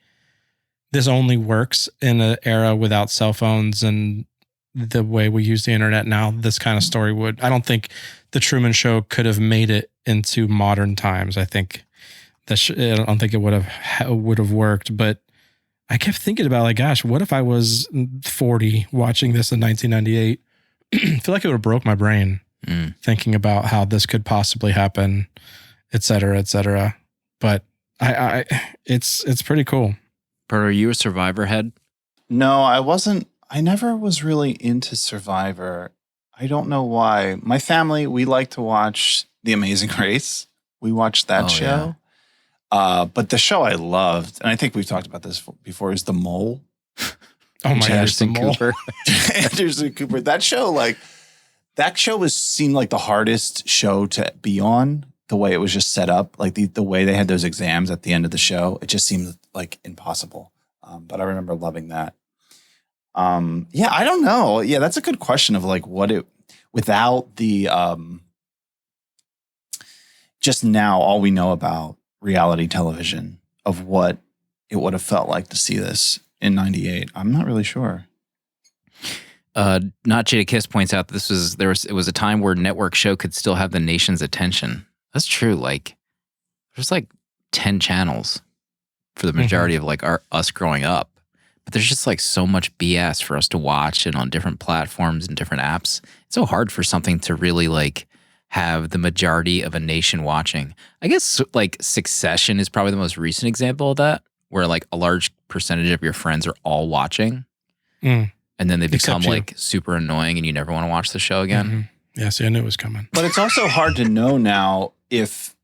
this only works in an era without cell phones and the way we use the internet now. This kind of story would, I don't think the Truman Show could have made it into modern times. I think I don't think it would have worked, but I kept thinking about, like, gosh, what if I was 40 watching this in 1998? I feel like it would have broke my brain thinking about how this could possibly happen, et cetera, et cetera. But it's pretty cool. Bert, are you a Survivor head? No, I wasn't. I never was really into Survivor. I don't know why. My family, we like to watch The Amazing Race. We watched that show. Yeah. But the show I loved, and I think we've talked about this before, is The Mole. Oh my gosh, Anderson Cooper. Anderson Cooper. That show seemed like the hardest show to be on. The way it was just set up, like the way they had those exams at the end of the show, it just seemed like impossible. But I remember loving that. Yeah, I don't know. Yeah, that's a good question of like without the just now all we know about reality television, of what it would have felt like to see this in 98. I'm not really sure. Not Jada Kiss points out that it was a time where network show could still have the nation's attention. That's true. Like, there's like 10 channels for the majority of like us growing up, but there's just like so much BS for us to watch and on different platforms and different apps. It's so hard for something to really like have the majority of a nation watching. I guess like Succession is probably the most recent example of that, where like a large percentage of your friends are all watching, and then they become like super annoying and you never want to watch the show again. Mm-hmm. Yeah, see, I knew it was coming. But it's also hard to know now if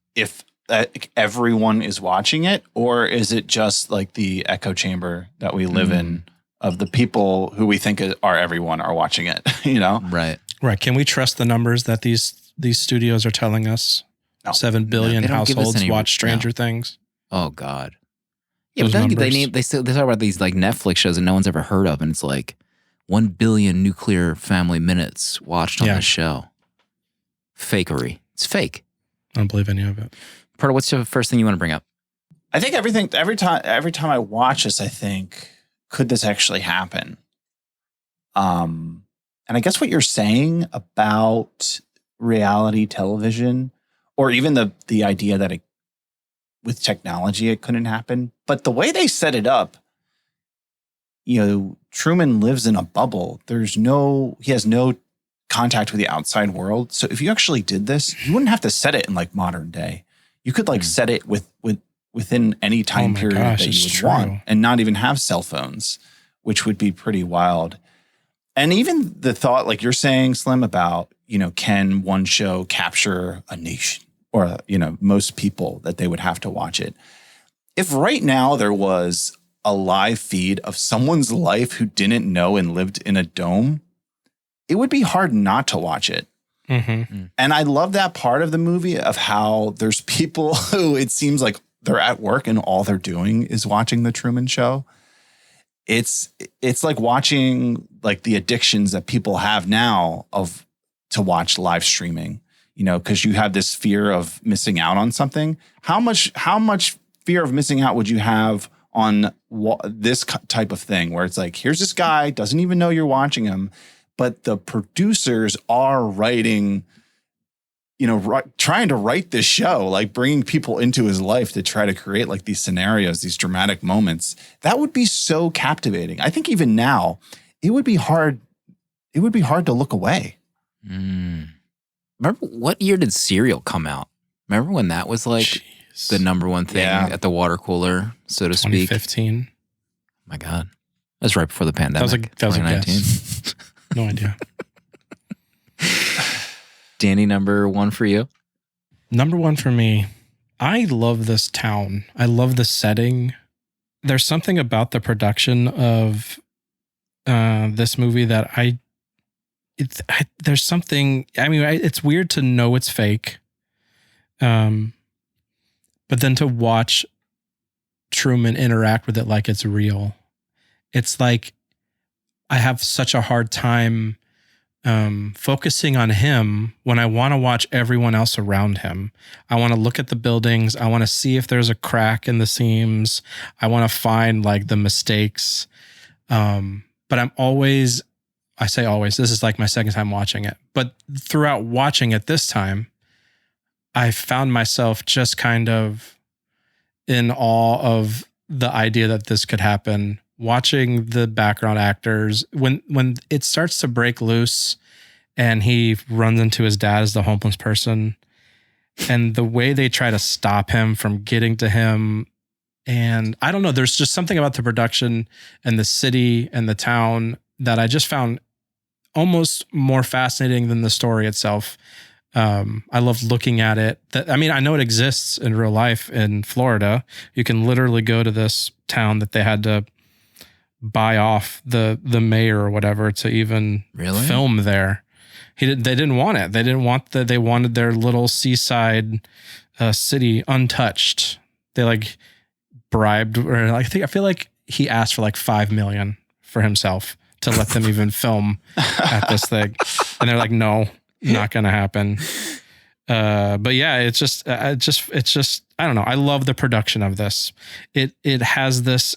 everyone is watching it, or is it just like the echo chamber that we live in of the people who we think are everyone are watching it, you know? Right. Right. Can we trust the numbers that these studios are telling us? No. 7 billion households watch Stranger Things. Oh God. Yeah, but then they talk about these like Netflix shows that no one's ever heard of, and it's like 1 billion nuclear family minutes watched on this show. Fakery. It's fake. I don't believe any of it. Pardo, what's the first thing you want to bring up? I think every time I watch this, I think, could this actually happen? And I guess what you're saying about reality television, or even the idea that with technology it couldn't happen, but the way they set it up, you know, Truman lives in a bubble. He has no contact with the outside world. So if you actually did this, you wouldn't have to set it in like modern day. You could like set it within any time period that you would want, and not even have cell phones, which would be pretty wild. And even the thought, like you're saying, Slim, about, you know, can one show capture a nation or, you know, most people that they would have to watch it? If right now there was a live feed of someone's life who didn't know and lived in a dome, it would be hard not to watch it. And I love that part of the movie of how there's people who it seems like they're at work and all they're doing is watching the Truman Show. It's like watching like the addictions that people have now to watch live streaming, you know, because you have this fear of missing out on something. How much fear of missing out would you have on this type of thing, where it's like, here's this guy, doesn't even know you're watching him, but the producers are writing, you know, trying to write this show, like bringing people into his life to try to create like these scenarios, these dramatic moments. That would be so captivating. I think even now it would be hard. It would be hard to look away. Remember, what year did Serial come out? Remember when that was like the number one thing at the water cooler, so to speak? 2015. My God. That was right before the pandemic. That was a 2019. guess. No idea. Danny, number one for you? Number one for me. I love this town. I love the setting. There's something about the production of this movie that there's something, I mean, it's weird to know it's fake. But then to watch Truman interact with it like it's real. It's like I have such a hard time focusing on him when I want to watch everyone else around him. I want to look at the buildings. I want to see if there's a crack in the seams. I want to find like the mistakes. But I'm always, I say always, this is like my second time watching it. But throughout watching it this time, I found myself just kind of in awe of the idea that this could happen. Watching the background actors, when it starts to break loose and he runs into his dad as the homeless person, and the way they try to stop him from getting to him. And I don't know, there's just something about the production and the city and the town that I just found almost more fascinating than the story itself. I love looking at it. I mean, I know it exists in real life in Florida. You can literally go to this town that they had to buy off the mayor or whatever to even film there. They didn't want it. They wanted their little seaside city untouched. They like bribed, or I feel like he asked for like $5 million for himself to let them even film at this thing. And they're like, no, not going to happen. But yeah, it's just, I don't know. I love the production of this. It has this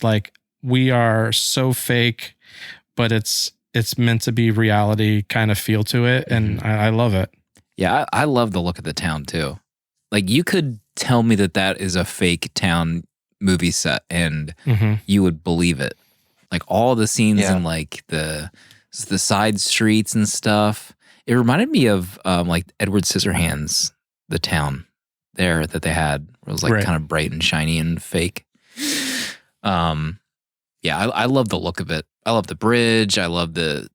like, we are so fake, but it's meant to be reality kind of feel to it. And I love it. Yeah, I love the look of the town too. Like you could tell me that is a fake town movie set and you would believe it. Like all the scenes in like the side streets and stuff. It reminded me of like Edward Scissorhands, the town there that they had. It was like kind of bright and shiny and fake. Yeah, I love the look of it. I love the bridge. I love the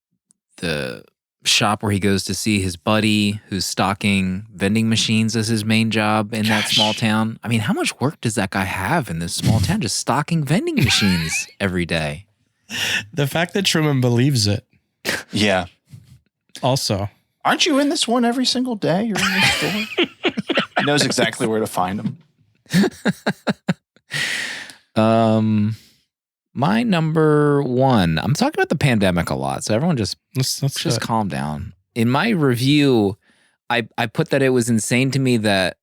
shop where he goes to see his buddy who's stocking vending machines as his main job in that small town. I mean, how much work does that guy have in this small town just stocking vending machines every day? The fact that Truman believes it. Yeah. Also. Aren't you in this one every single day? You're in this store? He knows exactly where to find them. My number one, I'm talking about the pandemic a lot, so everyone just let's calm down. In my review, I put that it was insane to me that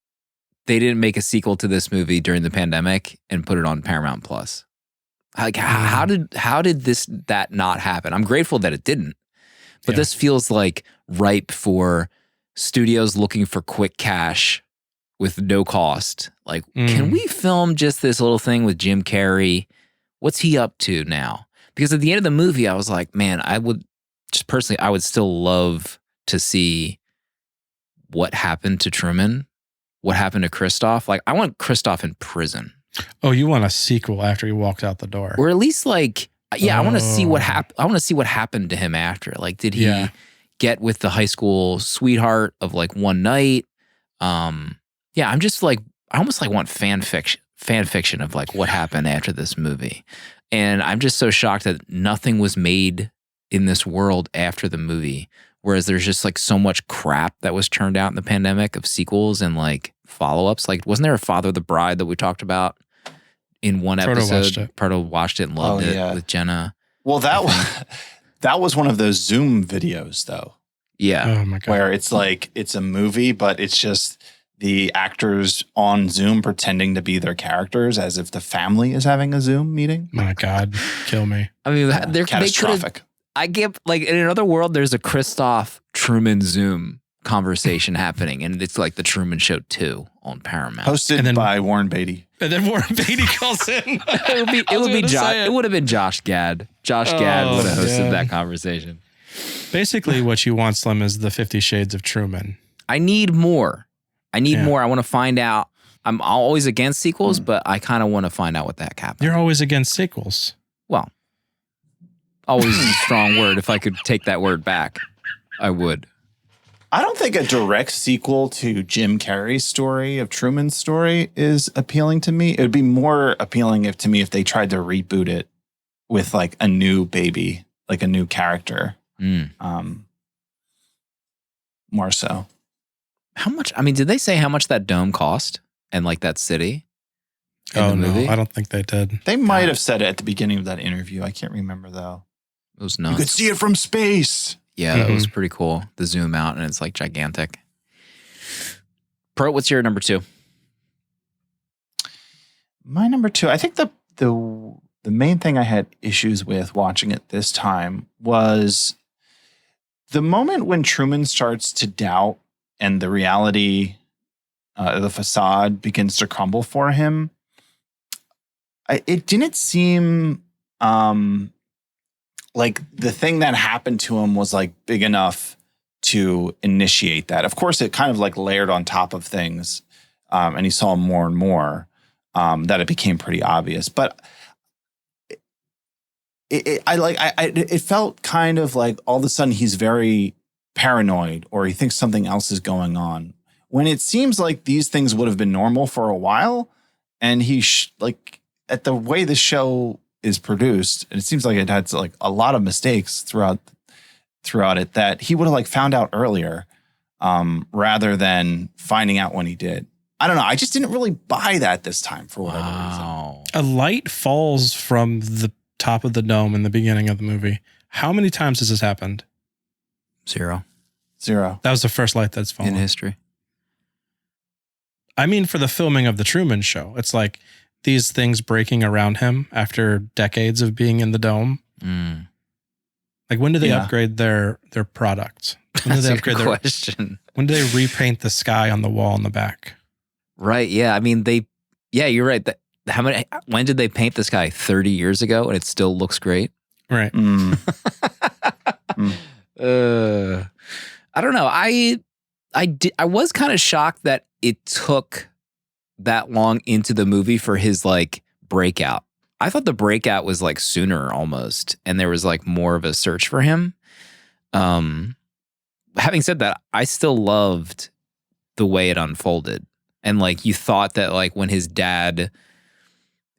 they didn't make a sequel to this movie during the pandemic and put it on Paramount Plus. Like, how did that not happen? I'm grateful that it didn't, but this feels like ripe for studios looking for quick cash with no cost. Like, can we film just this little thing with Jim Carrey? What's he up to now? Because at the end of the movie, I was like, man, I would still love to see what happened to Truman, what happened to Christoph. Like, I want Christoph in prison. Oh, you want a sequel after he walked out the door? Or at least like, I want to see what happened. I want to see what happened to him after. Like, did he get with the high school sweetheart of like one night? I'm just like, I almost like want fan fiction of like what happened after this movie. And I'm just so shocked that nothing was made in this world after the movie. Whereas there's just like so much crap that was turned out in the pandemic of sequels and like follow-ups. Like, wasn't there a Father of the Bride that we talked about in one episode? Proto watched it and loved it with Jenna. Well, that was one of those Zoom videos though. Yeah. Oh my God. Where it's like, it's a movie, but it's just the actors on Zoom pretending to be their characters as if the family is having a Zoom meeting. My God, kill me. I mean, they're catastrophic. I get like in another world, there's a Christoph Truman Zoom conversation happening, and it's like the Truman Show 2 on Paramount, hosted by Warren Beatty. And then Warren Beatty calls in. It would have been Josh Gad. Josh Gad would have hosted that conversation. Basically, what you want, Slim, is the 50 Shades of Truman. I need more. I want to find out. I'm always against sequels, but I kind of want to find out what the heck happened. You're always against sequels. Well, always is a strong word. If I could take that word back, I would. I don't think a direct sequel to Jim Carrey's story of Truman's story is appealing to me. It would be more appealing if they tried to reboot it with like a new baby, like a new character. More so. How much? I mean, did they say how much that dome cost and like that city in the movie? No, I don't think they did. They might have said it at the beginning of that interview. I can't remember though. It was You nuts. could see it from space. Yeah, that was pretty cool. The zoom out and it's like gigantic. Pro, what's your number 2? My number 2, I think the main thing I had issues with watching it this time was the moment when Truman starts to doubt and the reality, the facade begins to crumble for him. It didn't seem like the thing that happened to him was like big enough to initiate that. Of course, it kind of like layered on top of things, and he saw more and more that it became pretty obvious. But it felt kind of like all of a sudden he's very paranoid or he thinks something else is going on when it seems like these things would have been normal for a while. And he like at the way the show is produced, it seems like it had like a lot of mistakes throughout it that he would have like found out earlier rather than finding out when he did. I don't know. I just didn't really buy that this time for whatever reason. A light falls from the top of the dome in the beginning of the movie. How many times has this happened? 0. That was the first light that's fallen in history. I mean, for the filming of the Truman Show, it's like these things breaking around him after decades of being in the dome. Like, when do they upgrade their product? When do they upgrade their question? When do they repaint the sky on the wall in the back? Right. Yeah. I mean, you're right. When did they paint this guy? 30 years ago, and it still looks great. Right. I don't know. I was kind of shocked that it took that long into the movie for his like breakout. I thought the breakout was like sooner almost, and there was like more of a search for him. Having said that, I still loved the way it unfolded. And like you thought that like when his dad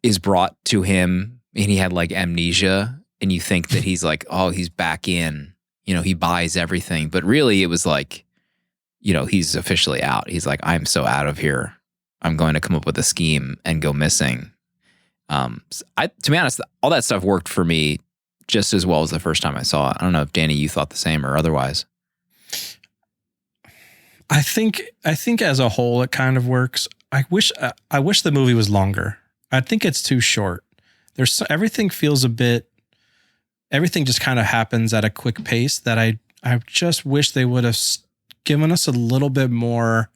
is brought to him and he had like amnesia and you think that he's like, oh, he's back in, he buys everything. But really it was like, he's officially out. He's like, I'm so out of here. I'm going to come up with a scheme and go missing. To be honest, all that stuff worked for me just as well as the first time I saw it. I don't know if Danny, you thought the same or otherwise. I think as a whole, it kind of works. I wish the movie was longer. I think it's too short. Everything just kind of happens at a quick pace that I just wish they would have given us a little bit more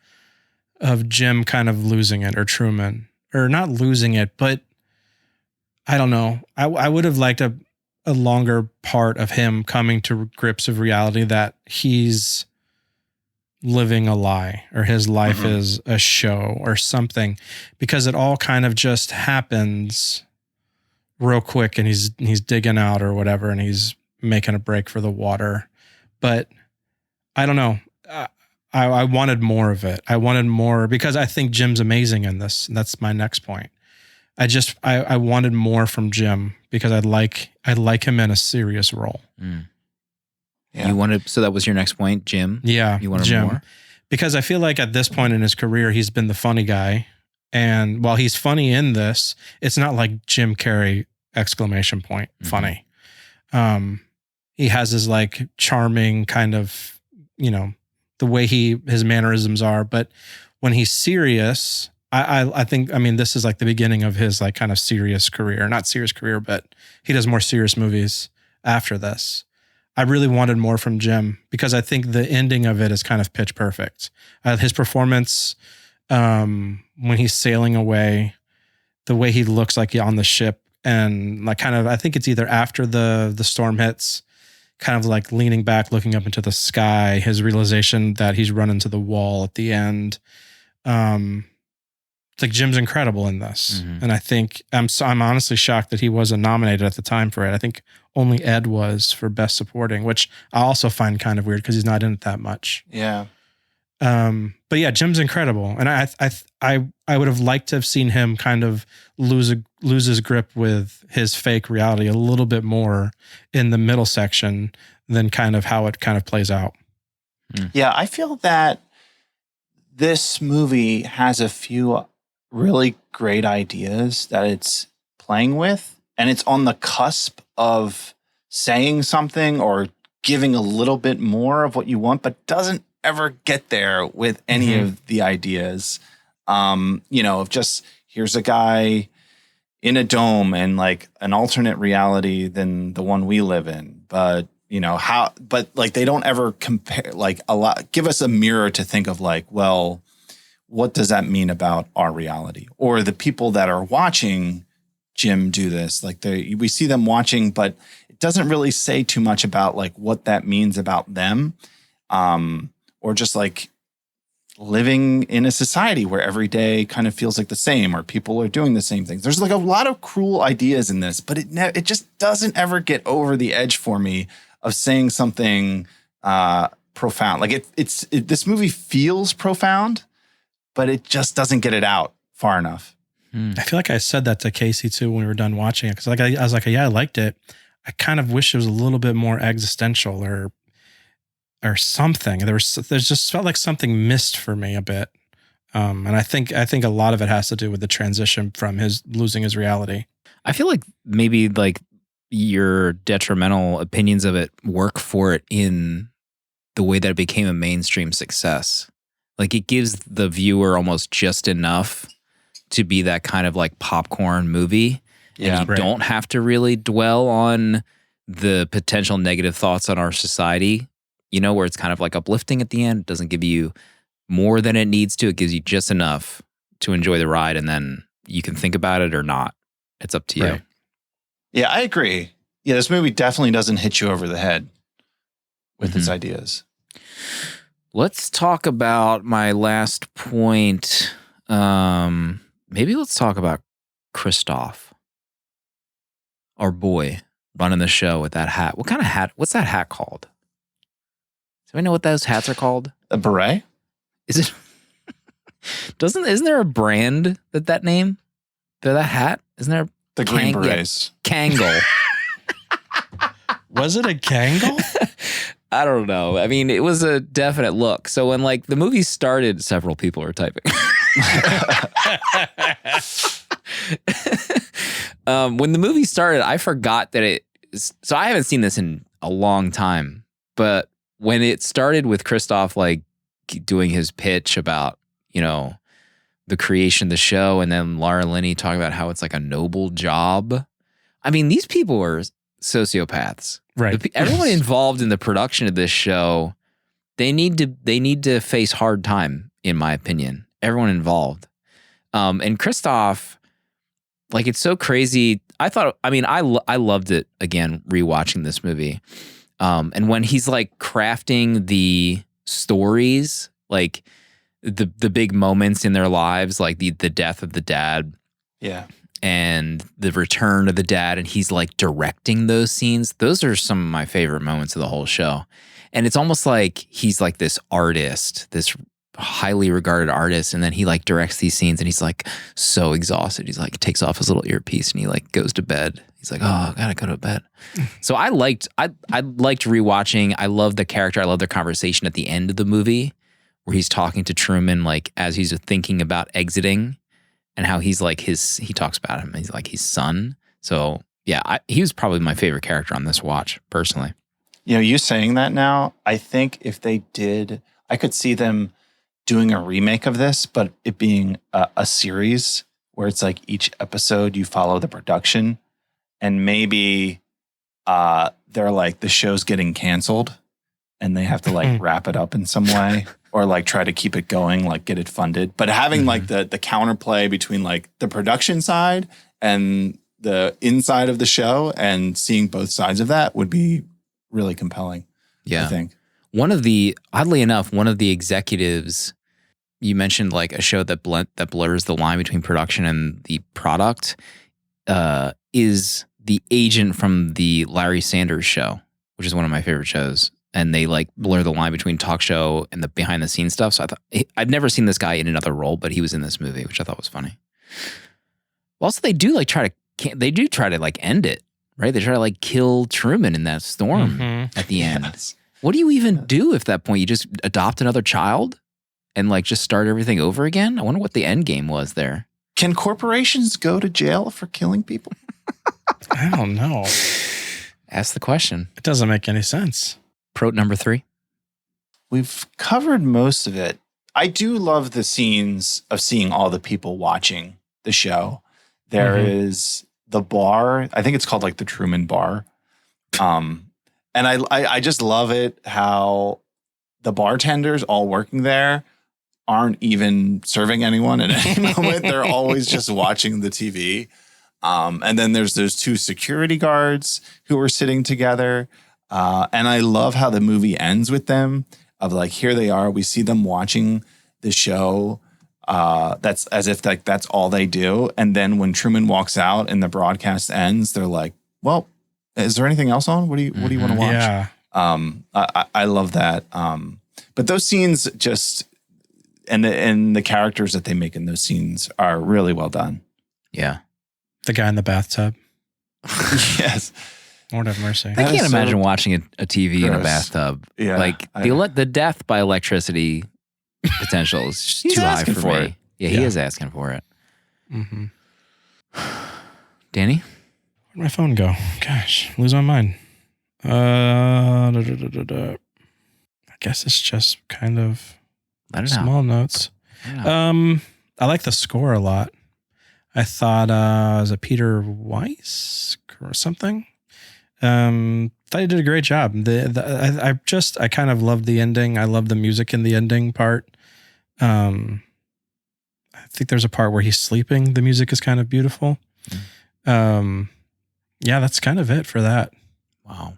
of Jim kind of losing it, or Truman, or not losing it, but I don't know. I would have liked a longer part of him coming to grips with reality that he's living a lie, or his life is a show or something, because it all kind of just happens real quick, and he's digging out or whatever, and he's making a break for the water. But I don't know. I wanted more of it. I wanted more because I think Jim's amazing in this. And that's my next point. I wanted more from Jim because I like him in a serious role. Yeah. So that was your next point, Jim? Yeah. You wanted Jim. more? Because I feel like at this point in his career, he's been the funny guy. And while he's funny in this, it's not like Jim Carrey ! Funny. He has his like charming kind of, the way his mannerisms are. But when he's serious, I think, this is like the beginning of his like kind of serious career. Not serious career, but he does more serious movies after this. I really wanted more from Jim because I think the ending of it is kind of pitch perfect. His performance, when he's sailing away, the way he looks like on the ship, and like kind of, I think it's either after the storm hits, kind of like leaning back, looking up into the sky, his realization that he's run into the wall at the end. It's like Jim's incredible in this. And I think I'm honestly shocked that he wasn't nominated at the time for it. I think only Ed was for Best Supporting, which I also find kind of weird because he's not in it that much. Yeah. But yeah, Jim's incredible. And I would have liked to have seen him kind of lose his grip with his fake reality a little bit more in the middle section than kind of how it kind of plays out. Yeah, I feel that this movie has a few really great ideas that it's playing with, and it's on the cusp of saying something or giving a little bit more of what you want, but doesn't ever get there with any of the ideas. Of just, here's a guy in a dome and like an alternate reality than the one we live in. But, they don't ever compare, like, give us a mirror to think of, like, well, what does that mean about our reality? Or the people that are watching Jim do this, like we see them watching, but it doesn't really say too much about like what that means about them. Or just like living in a society where every day kind of feels like the same, or people are doing the same things. There's like a lot of cruel ideas in this, but it just doesn't ever get over the edge for me of saying something profound. Like this movie feels profound, but it just doesn't get it out far enough. I feel like I said that to Casey too when we were done watching it, because I was like, yeah, I liked it. I kind of wish it was a little bit more existential or something. There's just felt like something missed for me a bit. And I think a lot of it has to do with the transition from his losing his reality. I feel like maybe like your detrimental opinions of it work for it in the way that it became a mainstream success. Like it gives the viewer almost just enough to be that kind of like popcorn movie. Yeah, and you don't have to really dwell on the potential negative thoughts on our society, where it's kind of like uplifting at the end. It doesn't give you more than it needs to. It gives you just enough to enjoy the ride, and then you can think about it or not. It's up to you. Right. Yeah, I agree. Yeah, this movie definitely doesn't hit you over the head with its ideas. Let's talk about my last point. Maybe let's talk about Christoph, our boy running the show with that hat. What kind of hat? What's that hat called? Do we know what those hats are called? A beret? Is it? Isn't there a brand that name? That hat? Isn't there? The Green Berets. Kangol. Was it a Kangol? I don't know. I mean, it was a definite look. So when like the movie started, several people are typing. When the movie started, I forgot that so I haven't seen this in a long time, but when it started with Christoph like doing his pitch about, the creation of the show, and then Laura Linney talking about how it's like a noble job. I mean, these people are sociopaths. Right. Everyone involved in the production of this show, they need to face hard time, in my opinion. Everyone involved. And Christoph, like, it's so crazy. I loved it again, rewatching this movie. And when he's like crafting the stories, like the big moments in their lives, like the death of the dad. Yeah. And the return of the dad, and he's like directing those scenes. Those are some of my favorite moments of the whole show. And it's almost like he's like this artist, this highly regarded artist, and then he like directs these scenes, and he's like so exhausted. He's like takes off his little earpiece and he like goes to bed. He's like, oh, I gotta go to bed. So I liked rewatching. I love the character. I love the conversation at the end of the movie where he's talking to Truman like as he's thinking about exiting. And how he's like he talks about him. He's like his son. So yeah, he was probably my favorite character on this watch, personally. You saying that now, I think if they did, I could see them doing a remake of this, but it being a series where it's like each episode you follow the production, and maybe they're like the show's getting canceled and they have to like wrap it up in some way. Or like try to keep it going, like get it funded. But having like the counterplay between like the production side and the inside of the show, and seeing both sides of that would be really compelling. Yeah. I think. Oddly enough, one of the executives, you mentioned like a show that blurs the line between production and the product, is the agent from the Larry Sanders Show, which is one of my favorite shows. And they like blur the line between talk show and the behind the scenes stuff. So I thought, I've never seen this guy in another role, but he was in this movie, which I thought was funny. Also, they do try to like end it, right? They try to like kill Truman in that storm at the end. Yes. What do you even do if that point you just adopt another child and like just start everything over again? I wonder what the end game was there. Can corporations go to jail for killing people? I don't know. Ask the question. It doesn't make any sense. Prote number 3. We've covered most of it. I do love the scenes of seeing all the people watching the show. There is the bar. I think it's called like the Truman Bar. And I just love it how the bartenders all working there aren't even serving anyone at any moment. They're always just watching the TV. And then there's those 2 security guards who are sitting together. And I love how the movie ends with them of like, here they are. We see them watching the show. That's as if like that's all they do. And then when Truman walks out and the broadcast ends, they're like, well, is there anything else on? What do you want to watch? Yeah. I love that. But those scenes just, and the characters that they make in those scenes are really well done. Yeah. The guy in the bathtub. Yes. Lord have mercy. I can't imagine watching a TV in a bathtub. Yeah, like the death by electricity potential is just too high for me. it. Yeah, he is asking for it. Mm-hmm. Danny? Where'd my phone go? Gosh, lose my mind. I guess it's just kind of small notes. I like the score a lot. I thought was it Peter Weiss or something? Thought he did a great job. I kind of loved the ending. I love the music in the ending part. I think there's a part where he's sleeping. The music is kind of beautiful. Yeah, that's kind of it for that. Wow.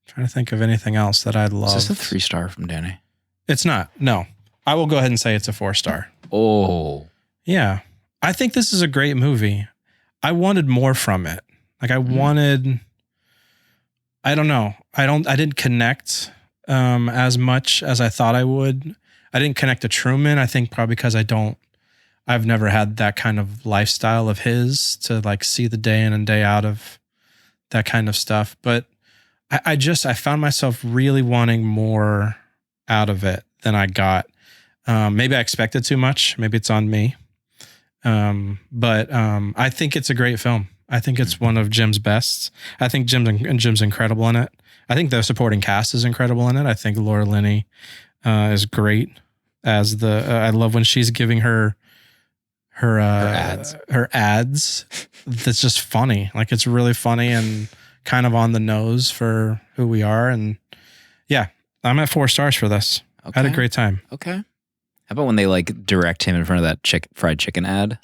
Trying to think of anything else that I'd love. Is this a 3-star from Danny? It's not. No. I will go ahead and say it's a 4-star. Oh. Yeah. I think this is a great movie. I wanted more from it. Like I wanted, I don't know. I didn't connect as much as I thought I would. I didn't connect to Truman. I think probably because I've never had that kind of lifestyle of his to like see the day in and day out of that kind of stuff. But I found myself really wanting more out of it than I got. Maybe I expected too much. Maybe it's on me. But I think it's a great film. I think it's one of Jim's best. I think Jim's incredible in it. I think the supporting cast is incredible in it. I think Laura Linney is great as I love when she's giving her ads. That's just funny. Like it's really funny and kind of on the nose for who we are. And yeah, I'm at 4 stars for this. Okay. I had a great time. Okay. How about when they like direct him in front of that fried chicken ad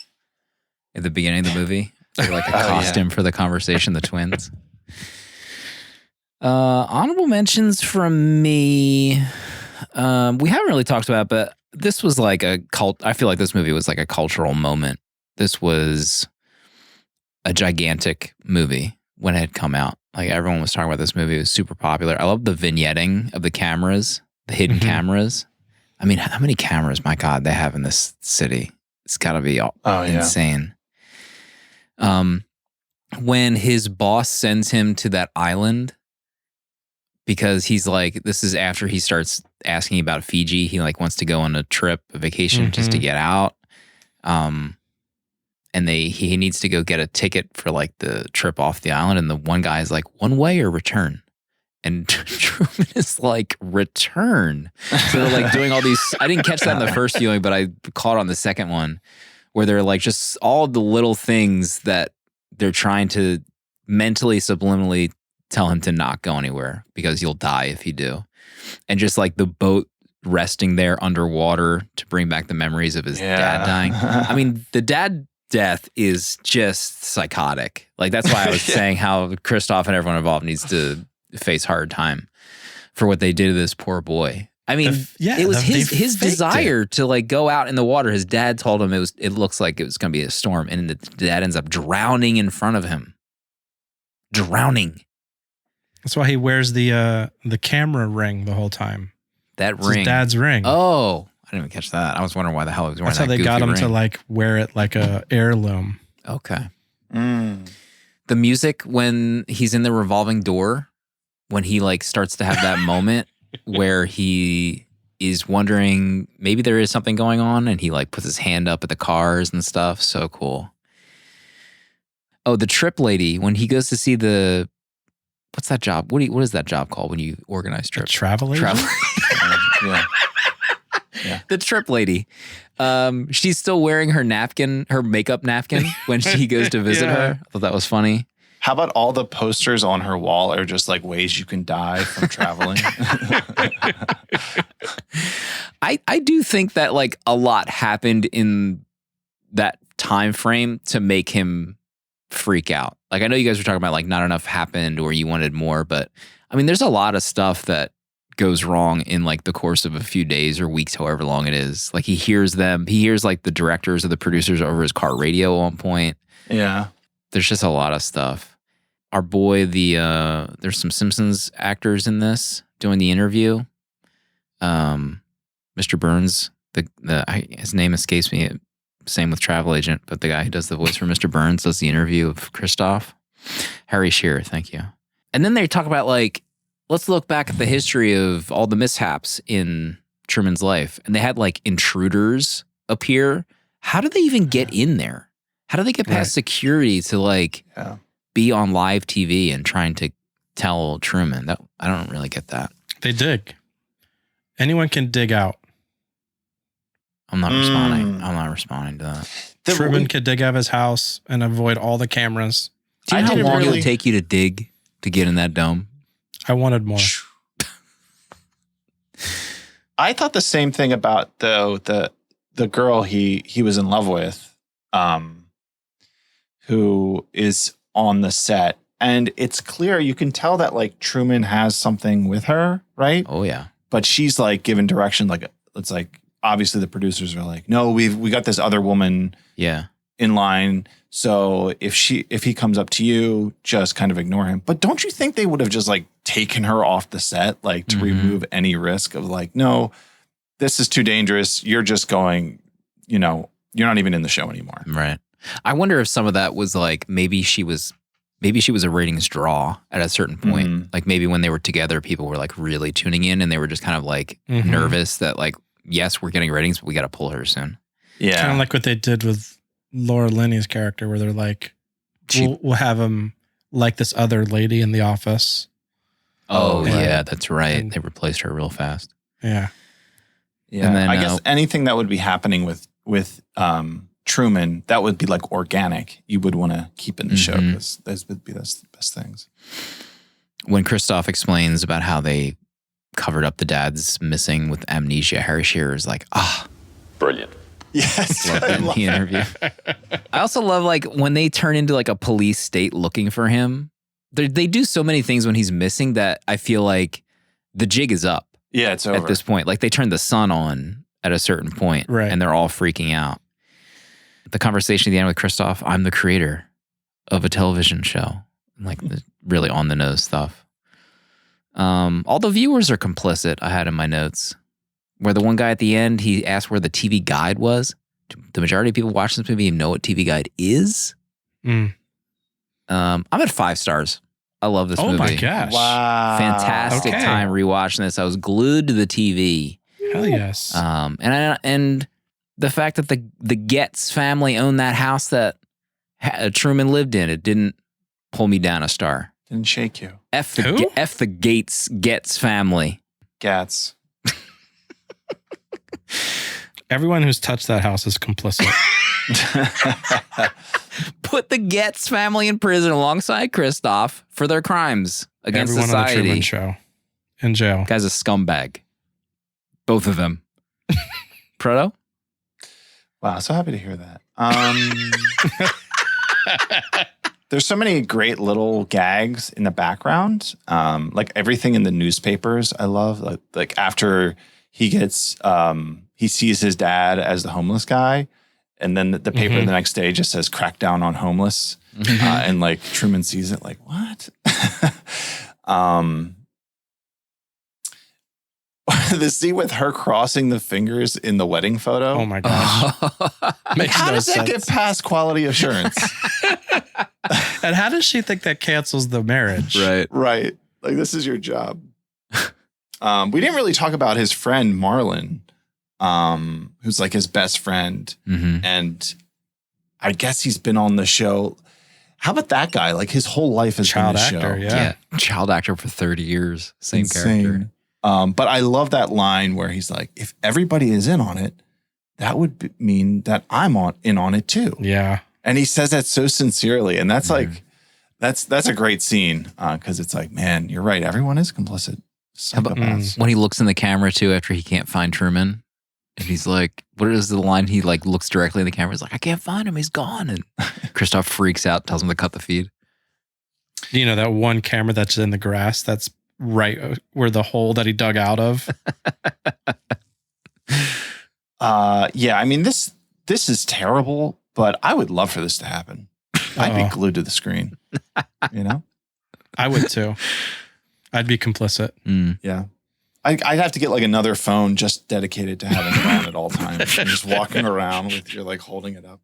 at the beginning of the movie? Like a costume for the conversation, the twins. Honorable mentions from me. We haven't really talked about, but this was like I feel like this movie was like a cultural moment. This was a gigantic movie when it had come out. Like everyone was talking about this movie. It was super popular. I love the vignetting of the cameras, the hidden cameras. I mean, how many cameras, my God, they have in this city? It's got to be insane. When his boss sends him to that island, because he's like, this is after he starts asking about Fiji. He like wants to go on a vacation just to get out. And he needs to go get a ticket for like the trip off the island. And the one guy is like, one way or return? And Truman is like, return. So they're like doing all these, I didn't catch that in the first viewing, but I caught on the second one where they're like just all the little things that they're trying to mentally, subliminally tell him to not go anywhere because you'll die if you do. And just like the boat resting there underwater to bring back the memories of his dad dying. I mean, the dad death is just psychotic. Like that's why I was saying how Christoph and everyone involved needs to face hard time for what they did to this poor boy. I mean, it was his desire to like go out in the water. His dad told him it looks like it was going to be a storm, and the dad ends up drowning in front of him. Drowning. That's why he wears the camera ring the whole time. That it's ring, his dad's ring. Oh, I didn't even catch that. I was wondering why the hell he was wearing that. That's how they got him ring. to like wear it like a heirloom. Okay. The music when he's in the revolving door, when he like starts to have that moment where he is wondering maybe there is something going on, and he like puts his hand up at the cars and stuff. So cool. Oh, the trip lady, when he goes to see the what's that job? What is that job called when you organize trips? Travel agent? Yeah. The trip lady. She's still wearing her makeup napkin when she goes to visit her. I thought that was funny. How about all the posters on her wall are just like ways you can die from traveling? I do think that like a lot happened in that time frame to make him freak out. Like I know you guys were talking about like not enough happened or you wanted more, but I mean there's a lot of stuff that goes wrong in like the course of a few days or weeks, however long it is. Like he hears like the directors or the producers over his car radio at one point. Yeah. There's just a lot of stuff. Our boy, there's some Simpsons actors in this doing the interview. Mr. Burns, his name escapes me. Same with Travel Agent, but the guy who does the voice for Mr. Burns does the interview of Christoph. Harry Shearer, thank you. And then they talk about like, let's look back at the history of all the mishaps in Truman's life. And they had like intruders appear. How did they even get in there? How do they get past security to like be on live TV and trying to tell Truman? I don't really get that. They dig. Anyone can dig out. I'm not responding. I'm not responding to that. Truman could dig out of his house and avoid all the cameras. Do you know how long it would take you to dig to get in that dome? I wanted more. I thought the same thing about the girl he was in love with, who is on the set, and it's clear you can tell that like Truman has something with her, right? Oh yeah, but she's like given direction, like it's like obviously the producers are like, no, we got this other woman, in line. So if he comes up to you, just kind of ignore him. But don't you think they would have just like taken her off the set, like to remove any risk of like, no, this is too dangerous. You're just going, you're not even in the show anymore. Right. I wonder if some of that was like, maybe she was a ratings draw at a certain point. Like maybe when they were together, people were like really tuning in and they were just kind of like nervous that like, yes, we're getting ratings, but we got to pull her soon. Yeah. Kind of like what they did with Laura Linney's character, where they're like, we'll have him like this other lady in the office. Oh, yeah, that's right. And they replaced her real fast. Yeah. Yeah. And then, I guess anything that would be happening with Truman, that would be like organic. You would want to keep in the show because those would be the best things. When Christoph explains about how they covered up the dad's missing with amnesia, Harry Shearer is like, brilliant. Yes. Love that in the interview. I also love like when they turn into like a police state looking for him. They do so many things when he's missing that I feel like the jig is up. Yeah, it's over. At this point. Like they turn the sun on at a certain point, and they're all freaking out. The conversation at the end with Christoph, I'm the creator of a television show. Like the really on the nose stuff. All the viewers are complicit, I had in my notes. Where the one guy at the end, he asked where the TV guide was. The majority of people watching this movie know what TV guide is. I'm at 5 stars. I love this movie. Oh my gosh. Wow. Fantastic time rewatching this. I was glued to the TV. Hell yes. And the fact that the Getz family owned that house that Truman lived in, it didn't pull me down a star. Didn't shake you. F the Getz family. Gats. Everyone who's touched that house is complicit. Put the Getz family in prison alongside Christoph for their crimes against Everyone society. on the Truman Show in jail. Guy's a scumbag. Both of them. Proto? Wow, so happy to hear that. There's so many great little gags in the background. Like everything in the newspapers, I love. Like after he gets, he sees his dad as the homeless guy, and then the paper the next day just says "crack down on homeless," and like Truman sees it, like what? The scene with her crossing the fingers in the wedding photo. Oh my gosh! How does that get past quality assurance? And how does she think that cancels the marriage? Right. Like this is your job. We didn't really talk about his friend Marlon, who's like his best friend, and I guess he's been on the show. How about that guy? Like his whole life has Child been a actor, show. yeah. Child actor for 30 years. Same Insane. character. But I love that line where he's like, if everybody is in on it, that would mean that I'm in on it too. Yeah. And he says that so sincerely. And that's like, that's a great scene. Cause it's like, man, you're right. Everyone is complicit. How about when he looks in the camera too after he can't find Truman? And he's like, what is the line? He like looks directly in the camera. He's like, I can't find him. He's gone. And Christoph freaks out, tells him to cut the feed. You know, that one camera that's in the grass, that's right where the hole that he dug out of. Yeah, I mean, this is terrible, but I would love for this to happen. I'd be glued to the screen, you know? I would too. I'd be complicit. Yeah. I'd have to get like another phone just dedicated to having it on at all times. And just walking around with your like holding it up.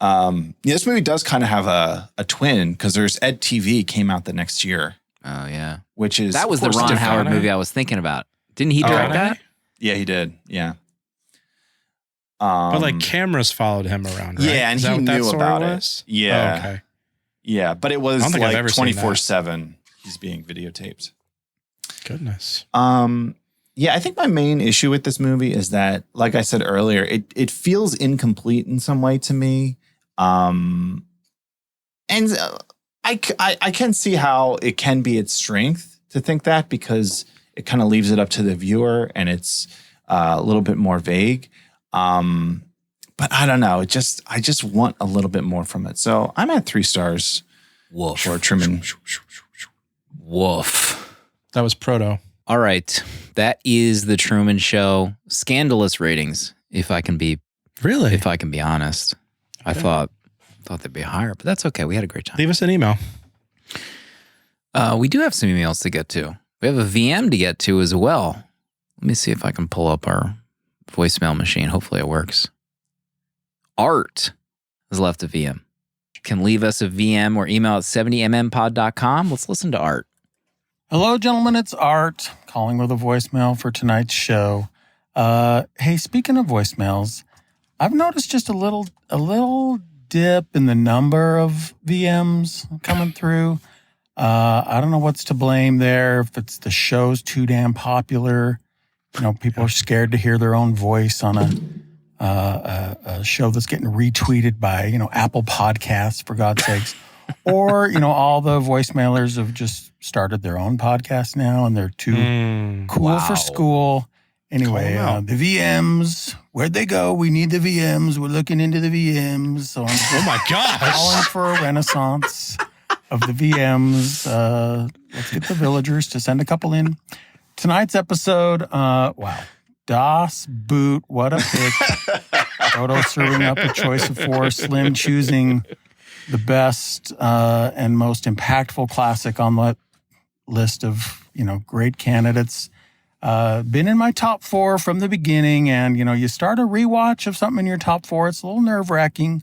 Yeah, this movie does kind of have a twin because there's Ed TV came out the next year. Oh, yeah. Which is that was the Ron Howard movie I was thinking about. Didn't he direct that? Yeah, he did. Yeah. But like cameras followed him around, right? Yeah, and he knew about it. Yeah. Oh, okay. Yeah, but it was like like 24/7. He's being videotaped. Goodness. Yeah, I think my main issue with this movie is that, like I said earlier, it feels incomplete in some way to me. And I can see how it can be its strength to think that because it kind of leaves it up to the viewer and it's a little bit more vague. But I don't know. I just want a little bit more from it. So I'm at 3 stars. Woof. For Truman. Woof. That was Proto. All right. That is the Truman Show. Scandalous ratings, if I can be honest. I thought they'd be higher, but that's okay. We had a great time. Leave us an email. We do have some emails to get to. We have a VM to get to as well. Let me see if I can pull up our voicemail machine. Hopefully it works. Art has left a VM. You can leave us a VM or email at 70mmpod.com. Let's listen to Art. Hello, gentlemen. It's Art calling with a voicemail for tonight's show. Hey, speaking of voicemails, I've noticed just a little dip in the number of VMs coming through. I don't know what's to blame there. If it's the show's too damn popular, you know, people are scared to hear their own voice on a show that's getting retweeted by, you know, Apple Podcasts, for God's sakes. Or, you know, all the voicemailers have just started their own podcast now and they're too cool for school. Anyway, the VMs, where'd they go? We need the VMs. We're looking into the VMs. So I'm Oh my gosh. calling for a renaissance of the VMs. Let's get the villagers to send a couple in. Tonight's episode, wow. Das Boot, what a pick. Frodo serving up a choice of 4, Slim choosing the best and most impactful classic on the list of, you know, great candidates. Been in my top 4 from the beginning, and, you know, you start a rewatch of something in your top 4, it's a little nerve-wracking.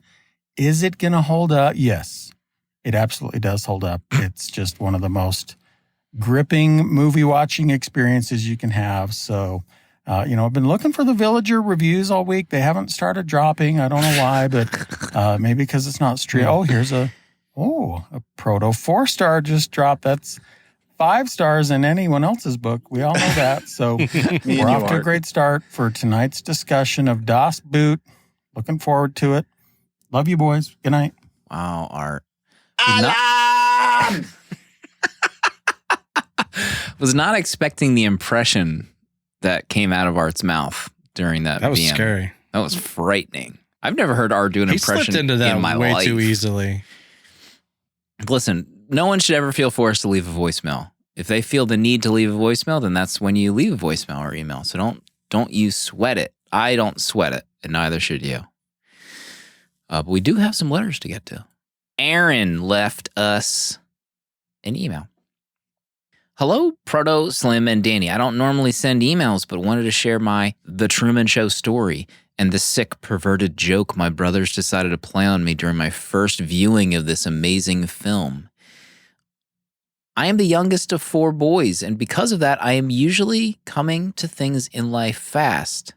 Is it going to hold up? Yes, it absolutely does hold up. It's just one of the most gripping movie-watching experiences you can have. So, you know, I've been looking for the Villager reviews all week. They haven't started dropping. I don't know why, but maybe because it's not stream. Oh, here's a Proto 4-star just dropped. That's 5 stars in anyone else's book. We all know that. So we're off to a great start for tonight's discussion of Das Boot. Looking forward to it. Love you, boys. Good night. Wow, Art. Was not expecting the impression that came out of Art's mouth during that. That was VM. scary. That was frightening. I've never heard Art do an impression slipped into that in my way life. too easily. Listen, no one should ever feel forced to leave a voicemail. If they feel the need to leave a voicemail, then that's when you leave a voicemail or email. So don't you sweat it. I don't sweat it, and neither should you. But we do have some letters to get to. Aaron left us an email. Hello, Proto, Slim, and Danny. I don't normally send emails, but wanted to share The Truman Show story and the sick, perverted joke my brothers decided to play on me during my first viewing of this amazing film. I am the youngest of 4 boys, and because of that, I am usually coming to things in life fast.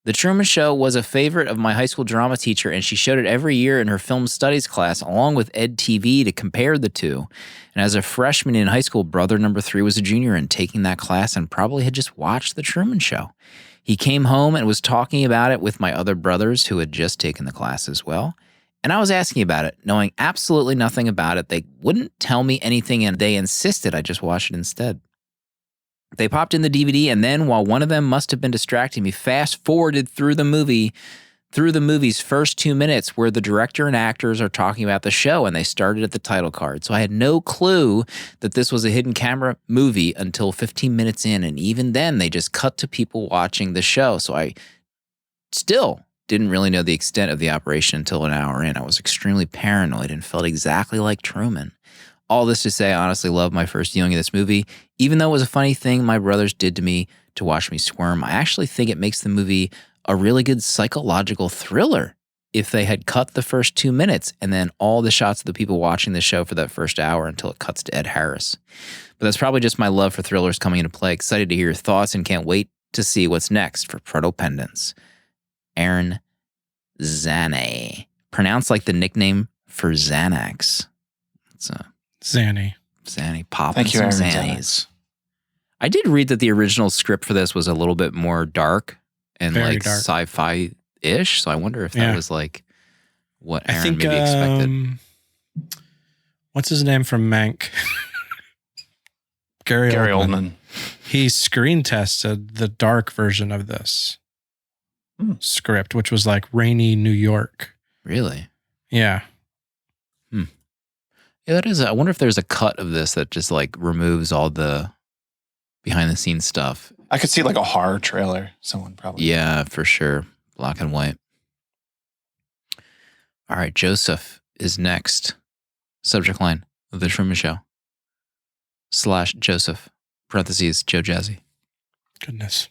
The Truman Show was a favorite of my high school drama teacher, and she showed it every year in her film studies class, along with Ed TV, to compare the two. And as a freshman in high school, brother number 3 was a junior and taking that class and probably had just watched The Truman Show. He came home and was talking about it with my other brothers who had just taken the class as well. And I was asking about it, knowing absolutely nothing about it. They wouldn't tell me anything, and they insisted I just watch it instead. They popped in the DVD, and then, while one of them must have been distracting me, fast-forwarded through the movie's first 2 minutes where the director and actors are talking about the show, and they started at the title card. So I had no clue that this was a hidden camera movie until 15 minutes in, and even then, they just cut to people watching the show. So I still didn't really know the extent of the operation until an hour in. I was extremely paranoid and felt exactly like Truman. All this to say, I honestly loved my first viewing of this movie. Even though it was a funny thing my brothers did to me to watch me squirm, I actually think it makes the movie a really good psychological thriller if they had cut the first 2 minutes and then all the shots of the people watching the show for that first hour until it cuts to Ed Harris. But that's probably just my love for thrillers coming into play. Excited to hear your thoughts and can't wait to see what's next for Protopendence. Aaron Zane. Pronounced like the nickname for Xanax. It's Zanny. Popping Thank you, some Aaron Xannies. I did read that the original script for this was a little bit more dark and Very like dark. sci-fi-ish. So I wonder if that was like what I Aaron think, maybe expected. What's his name from Mank? Gary Oldman. He screen tested the dark version of this script, which was like rainy New York. Really? Yeah. Yeah, that is. I wonder if there's a cut of this that just like removes all the behind the scenes stuff. I could see like a horror trailer. Someone probably. Yeah, for sure. Black and white. All right, Joseph is next. Subject line of The Truman Show. / Joseph, parentheses, Joe Jazzy. Goodness.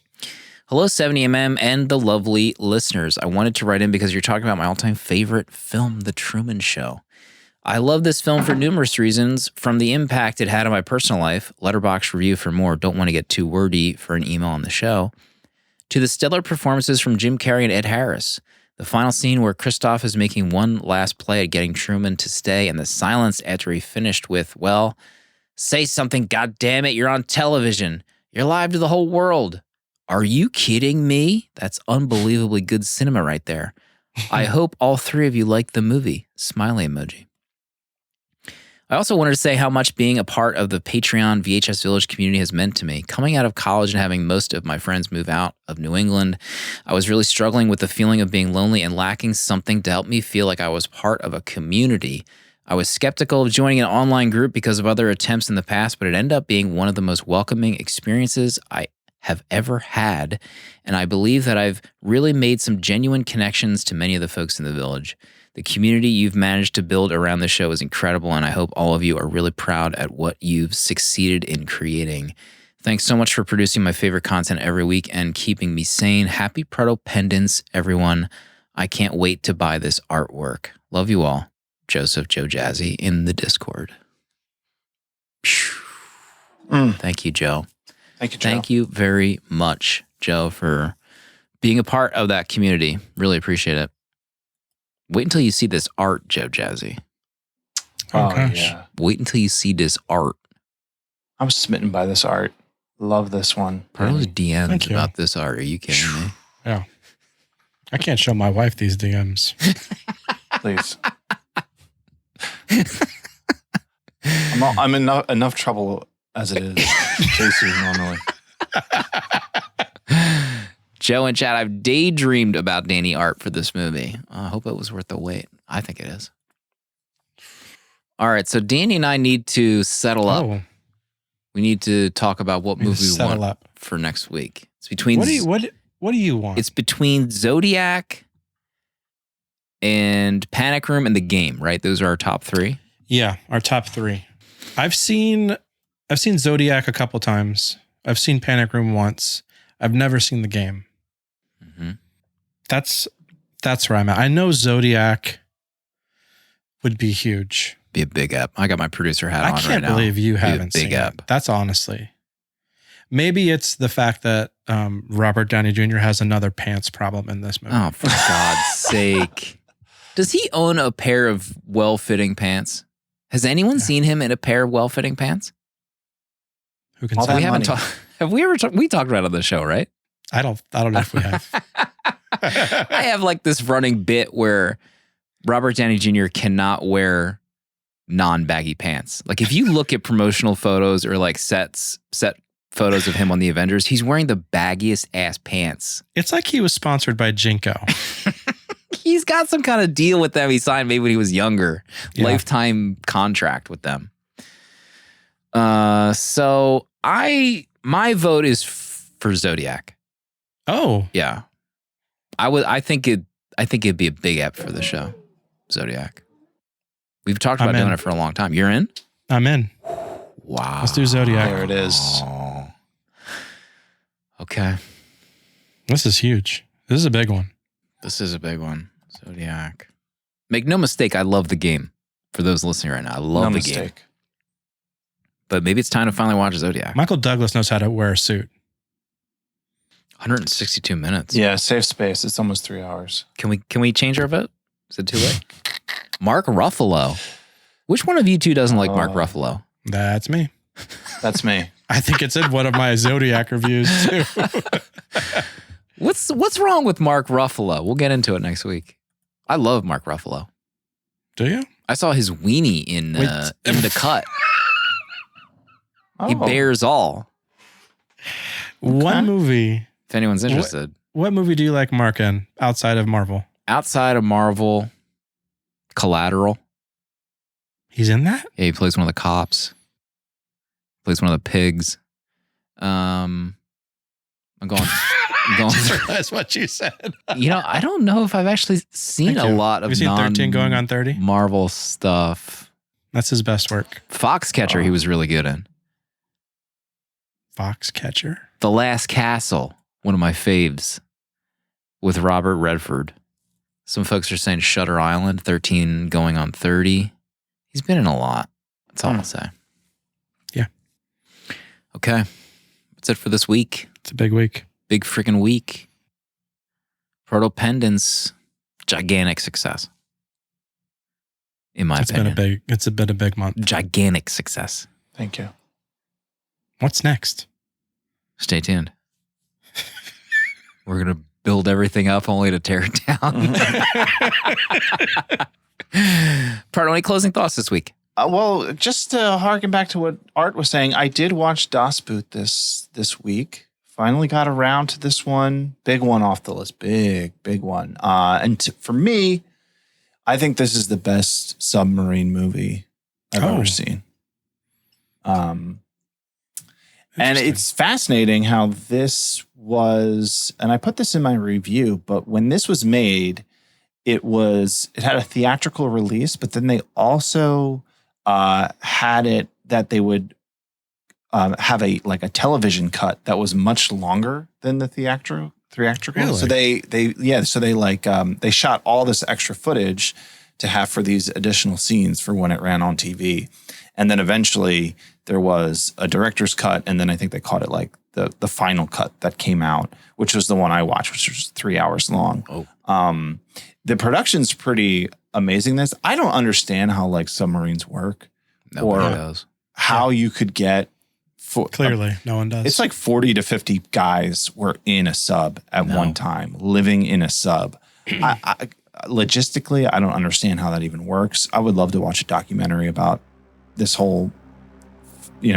Hello, 70mm and the lovely listeners. I wanted to write in because you're talking about my all-time favorite film, The Truman Show. I love this film for numerous reasons, from the impact it had on my personal life, letterbox review for more, don't want to get too wordy for an email on the show, to the stellar performances from Jim Carrey and Ed Harris, the final scene where Christoph is making one last play at getting Truman to stay, and the silence after he finished with, well, say something, goddammit, you're on television. You're live to the whole world. Are you kidding me? That's unbelievably good cinema right there. I hope all 3 of you liked the movie. Smiley emoji. I also wanted to say how much being a part of the Patreon VHS Village community has meant to me. Coming out of college and having most of my friends move out of New England, I was really struggling with the feeling of being lonely and lacking something to help me feel like I was part of a community. I was skeptical of joining an online group because of other attempts in the past, but it ended up being one of the most welcoming experiences I have ever had, and I believe that I've really made some genuine connections to many of the folks in the village. The community you've managed to build around the show is incredible, and I hope all of you are really proud at what you've succeeded in creating. Thanks so much for producing my favorite content every week and keeping me sane. Happy Protopendence, everyone. I can't wait to buy this artwork. Love you all. Joseph Joe Jazzy in the Discord. Thank you, Joe. Thank you, Joe. Thank you very much, Joe, for being a part of that community. Really appreciate it. Wait until you see this art, Joe Jazzy. Oh, gosh. Yeah. Wait until you see this art. I'm smitten by this art. Love this one. Part of those Thank DMs you. about this art. Are you kidding me? Yeah. I can't show my wife these DMs. Please. I'm in enough trouble as it is chasing normally. Joe and Chad, I've daydreamed about Danny art for this movie. I hope it was worth the wait. I think it is. All right, so Danny and I need to settle up. Oh, We need to talk about what we need movie to we settle want up. for next week. It's between What do you want? It's between Zodiac and Panic Room and The Game, right? Those are our top 3. Yeah, our top 3. I've seen Zodiac a couple times. I've seen Panic Room once. I've never seen The Game. Mm-hmm. That's where I'm at. I know Zodiac would be huge. Be a big app. I got my producer hat on I right can't now. believe you Be a haven't big seen app. it. That's honestly. Maybe it's the fact that Robert Downey Jr. has another pants problem in this movie. Oh, for God's sake. Does he own a pair of well-fitting pants? Has anyone seen him in a pair of well-fitting pants? Who can All say? that We haven't money. talked. Have we ever we talked about it on the show, right? I don't know if we have. I have like this running bit where Robert Downey Jr. cannot wear non-baggy pants. Like if you look at promotional photos or like set photos of him on the Avengers, he's wearing the baggiest ass pants. It's like he was sponsored by Jinko. He's got some kind of deal with them. He signed maybe when he was younger, Yeah. lifetime contract with them. So my vote is for Zodiac. Oh, Yeah, I think it'd be a big ep for the show, Zodiac. We've talked about I'm in. doing it for a long time. You're in? I'm in. Wow. Let's do Zodiac. There it is. Oh. Okay. This is huge. This is a big one. This is a big one. Zodiac. Make no mistake, I love the game. For those listening right now, I love No the game. mistake. But maybe it's time to finally watch Zodiac. Michael Douglas knows how to wear a suit. 162 minutes. Yeah, safe space. It's almost 3 hours. Can we change our vote? Is it too late? Mark Ruffalo. Which one of you two doesn't like Mark Oh. Ruffalo? That's me. That's me. I think it's in one of my Zodiac reviews too. What's wrong with Mark Ruffalo? We'll get into it next week. I love Mark Ruffalo. Do you? I saw his weenie in The Cut. He Oh. bears all. One movie. If anyone's interested. What movie do you like Mark in outside of Marvel? Outside of Marvel, Collateral. He's in that? Yeah, he plays one of the cops. Plays one of the pigs. I'm going. That's what you said. You know, I don't know if I've actually seen Thank a you. lot of Have you seen 13 going on 30? Marvel stuff. That's his best work. Foxcatcher, he was really good in. Foxcatcher. The Last Castle, one of my faves, with Robert Redford. Some folks are saying Shutter Island, 13 going on 30. He's been in a lot. That's all I'll say. Yeah. Okay. That's it for this week. It's a big week. Big freaking week. Protopendence, gigantic success. In my opinion. It's been a big month. Gigantic success. Thank you. What's next? Stay tuned. We're going to build everything up only to tear it down. Part, any closing thoughts this week? Well, just to harken back to what Art was saying, I did watch Das Boot this week. Finally got around to this one. Big one off the list. Big one. For me, I think this is the best submarine movie I've ever seen. And it's fascinating how this was, and I put this in my review, but when this was made, it had a theatrical release, but then they also had it that they would have a television cut that was much longer than the theatrical. Really? So they shot all this extra footage to have for these additional scenes for when it ran on TV. And then eventually there was a director's cut, and then I think they called it like the final cut that came out, which was the one I watched, which was 3 hours long. Oh. The production's pretty amazing. I don't understand how like submarines work. Nobody Or- knows. How you could get Clearly, no one does. it's like 40 to 50 guys were in a sub at one time, living in a sub. Logistically, I don't understand how that even works. I would love to watch a documentary about this whole,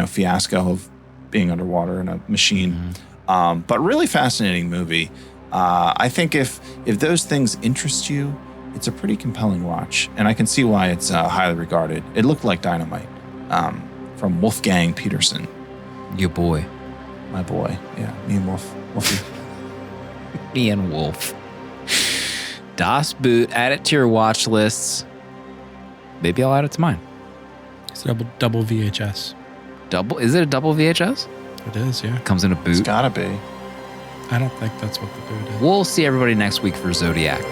fiasco of being underwater in a machine. But really fascinating movie. I think if those things interest you, it's a pretty compelling watch, and I can see why it's highly regarded. It looked like dynamite from Wolfgang Peterson. Your boy. My boy. Yeah, me and Wolfie. Me and Wolf. Das Boot. Add it to your watch lists. Maybe I'll add it to mine. It's double VHS. Double? Is it a double VHS? It is, yeah. Comes in a It's boot. gotta be. I don't think that's what the boot is. We'll see everybody next week for Zodiac.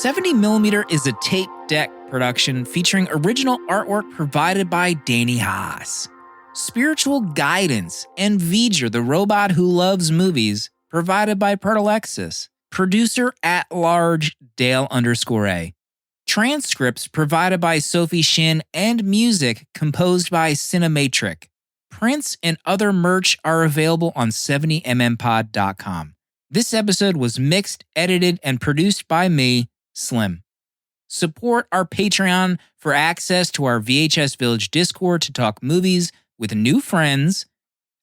70mm is a tape deck production featuring original artwork provided by Danny Haas. Spiritual guidance and V'ger, the robot who loves movies, provided by Pertalexis. Producer at large, Dale_A. Transcripts provided by Sophie Shin and music composed by Cinematrix. Prints and other merch are available on 70mmpod.com. This episode was mixed, edited, and produced by me, Slim. Support our Patreon for access to our VHS Village Discord to talk movies with new friends,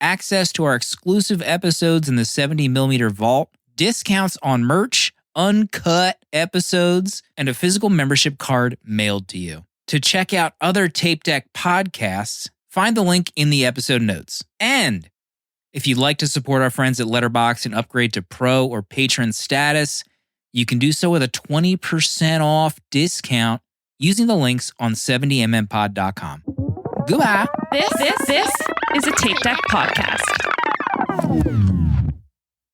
access to our exclusive episodes in the 70mm vault, discounts on merch, uncut episodes, and a physical membership card mailed to you. To check out other Tape Deck podcasts, find the link in the episode notes. And if you'd like to support our friends at Letterboxd and upgrade to pro or patron status, you can do so with a 20% off discount using the links on 70mmpod.com. Goodbye. This is a Tape Deck podcast.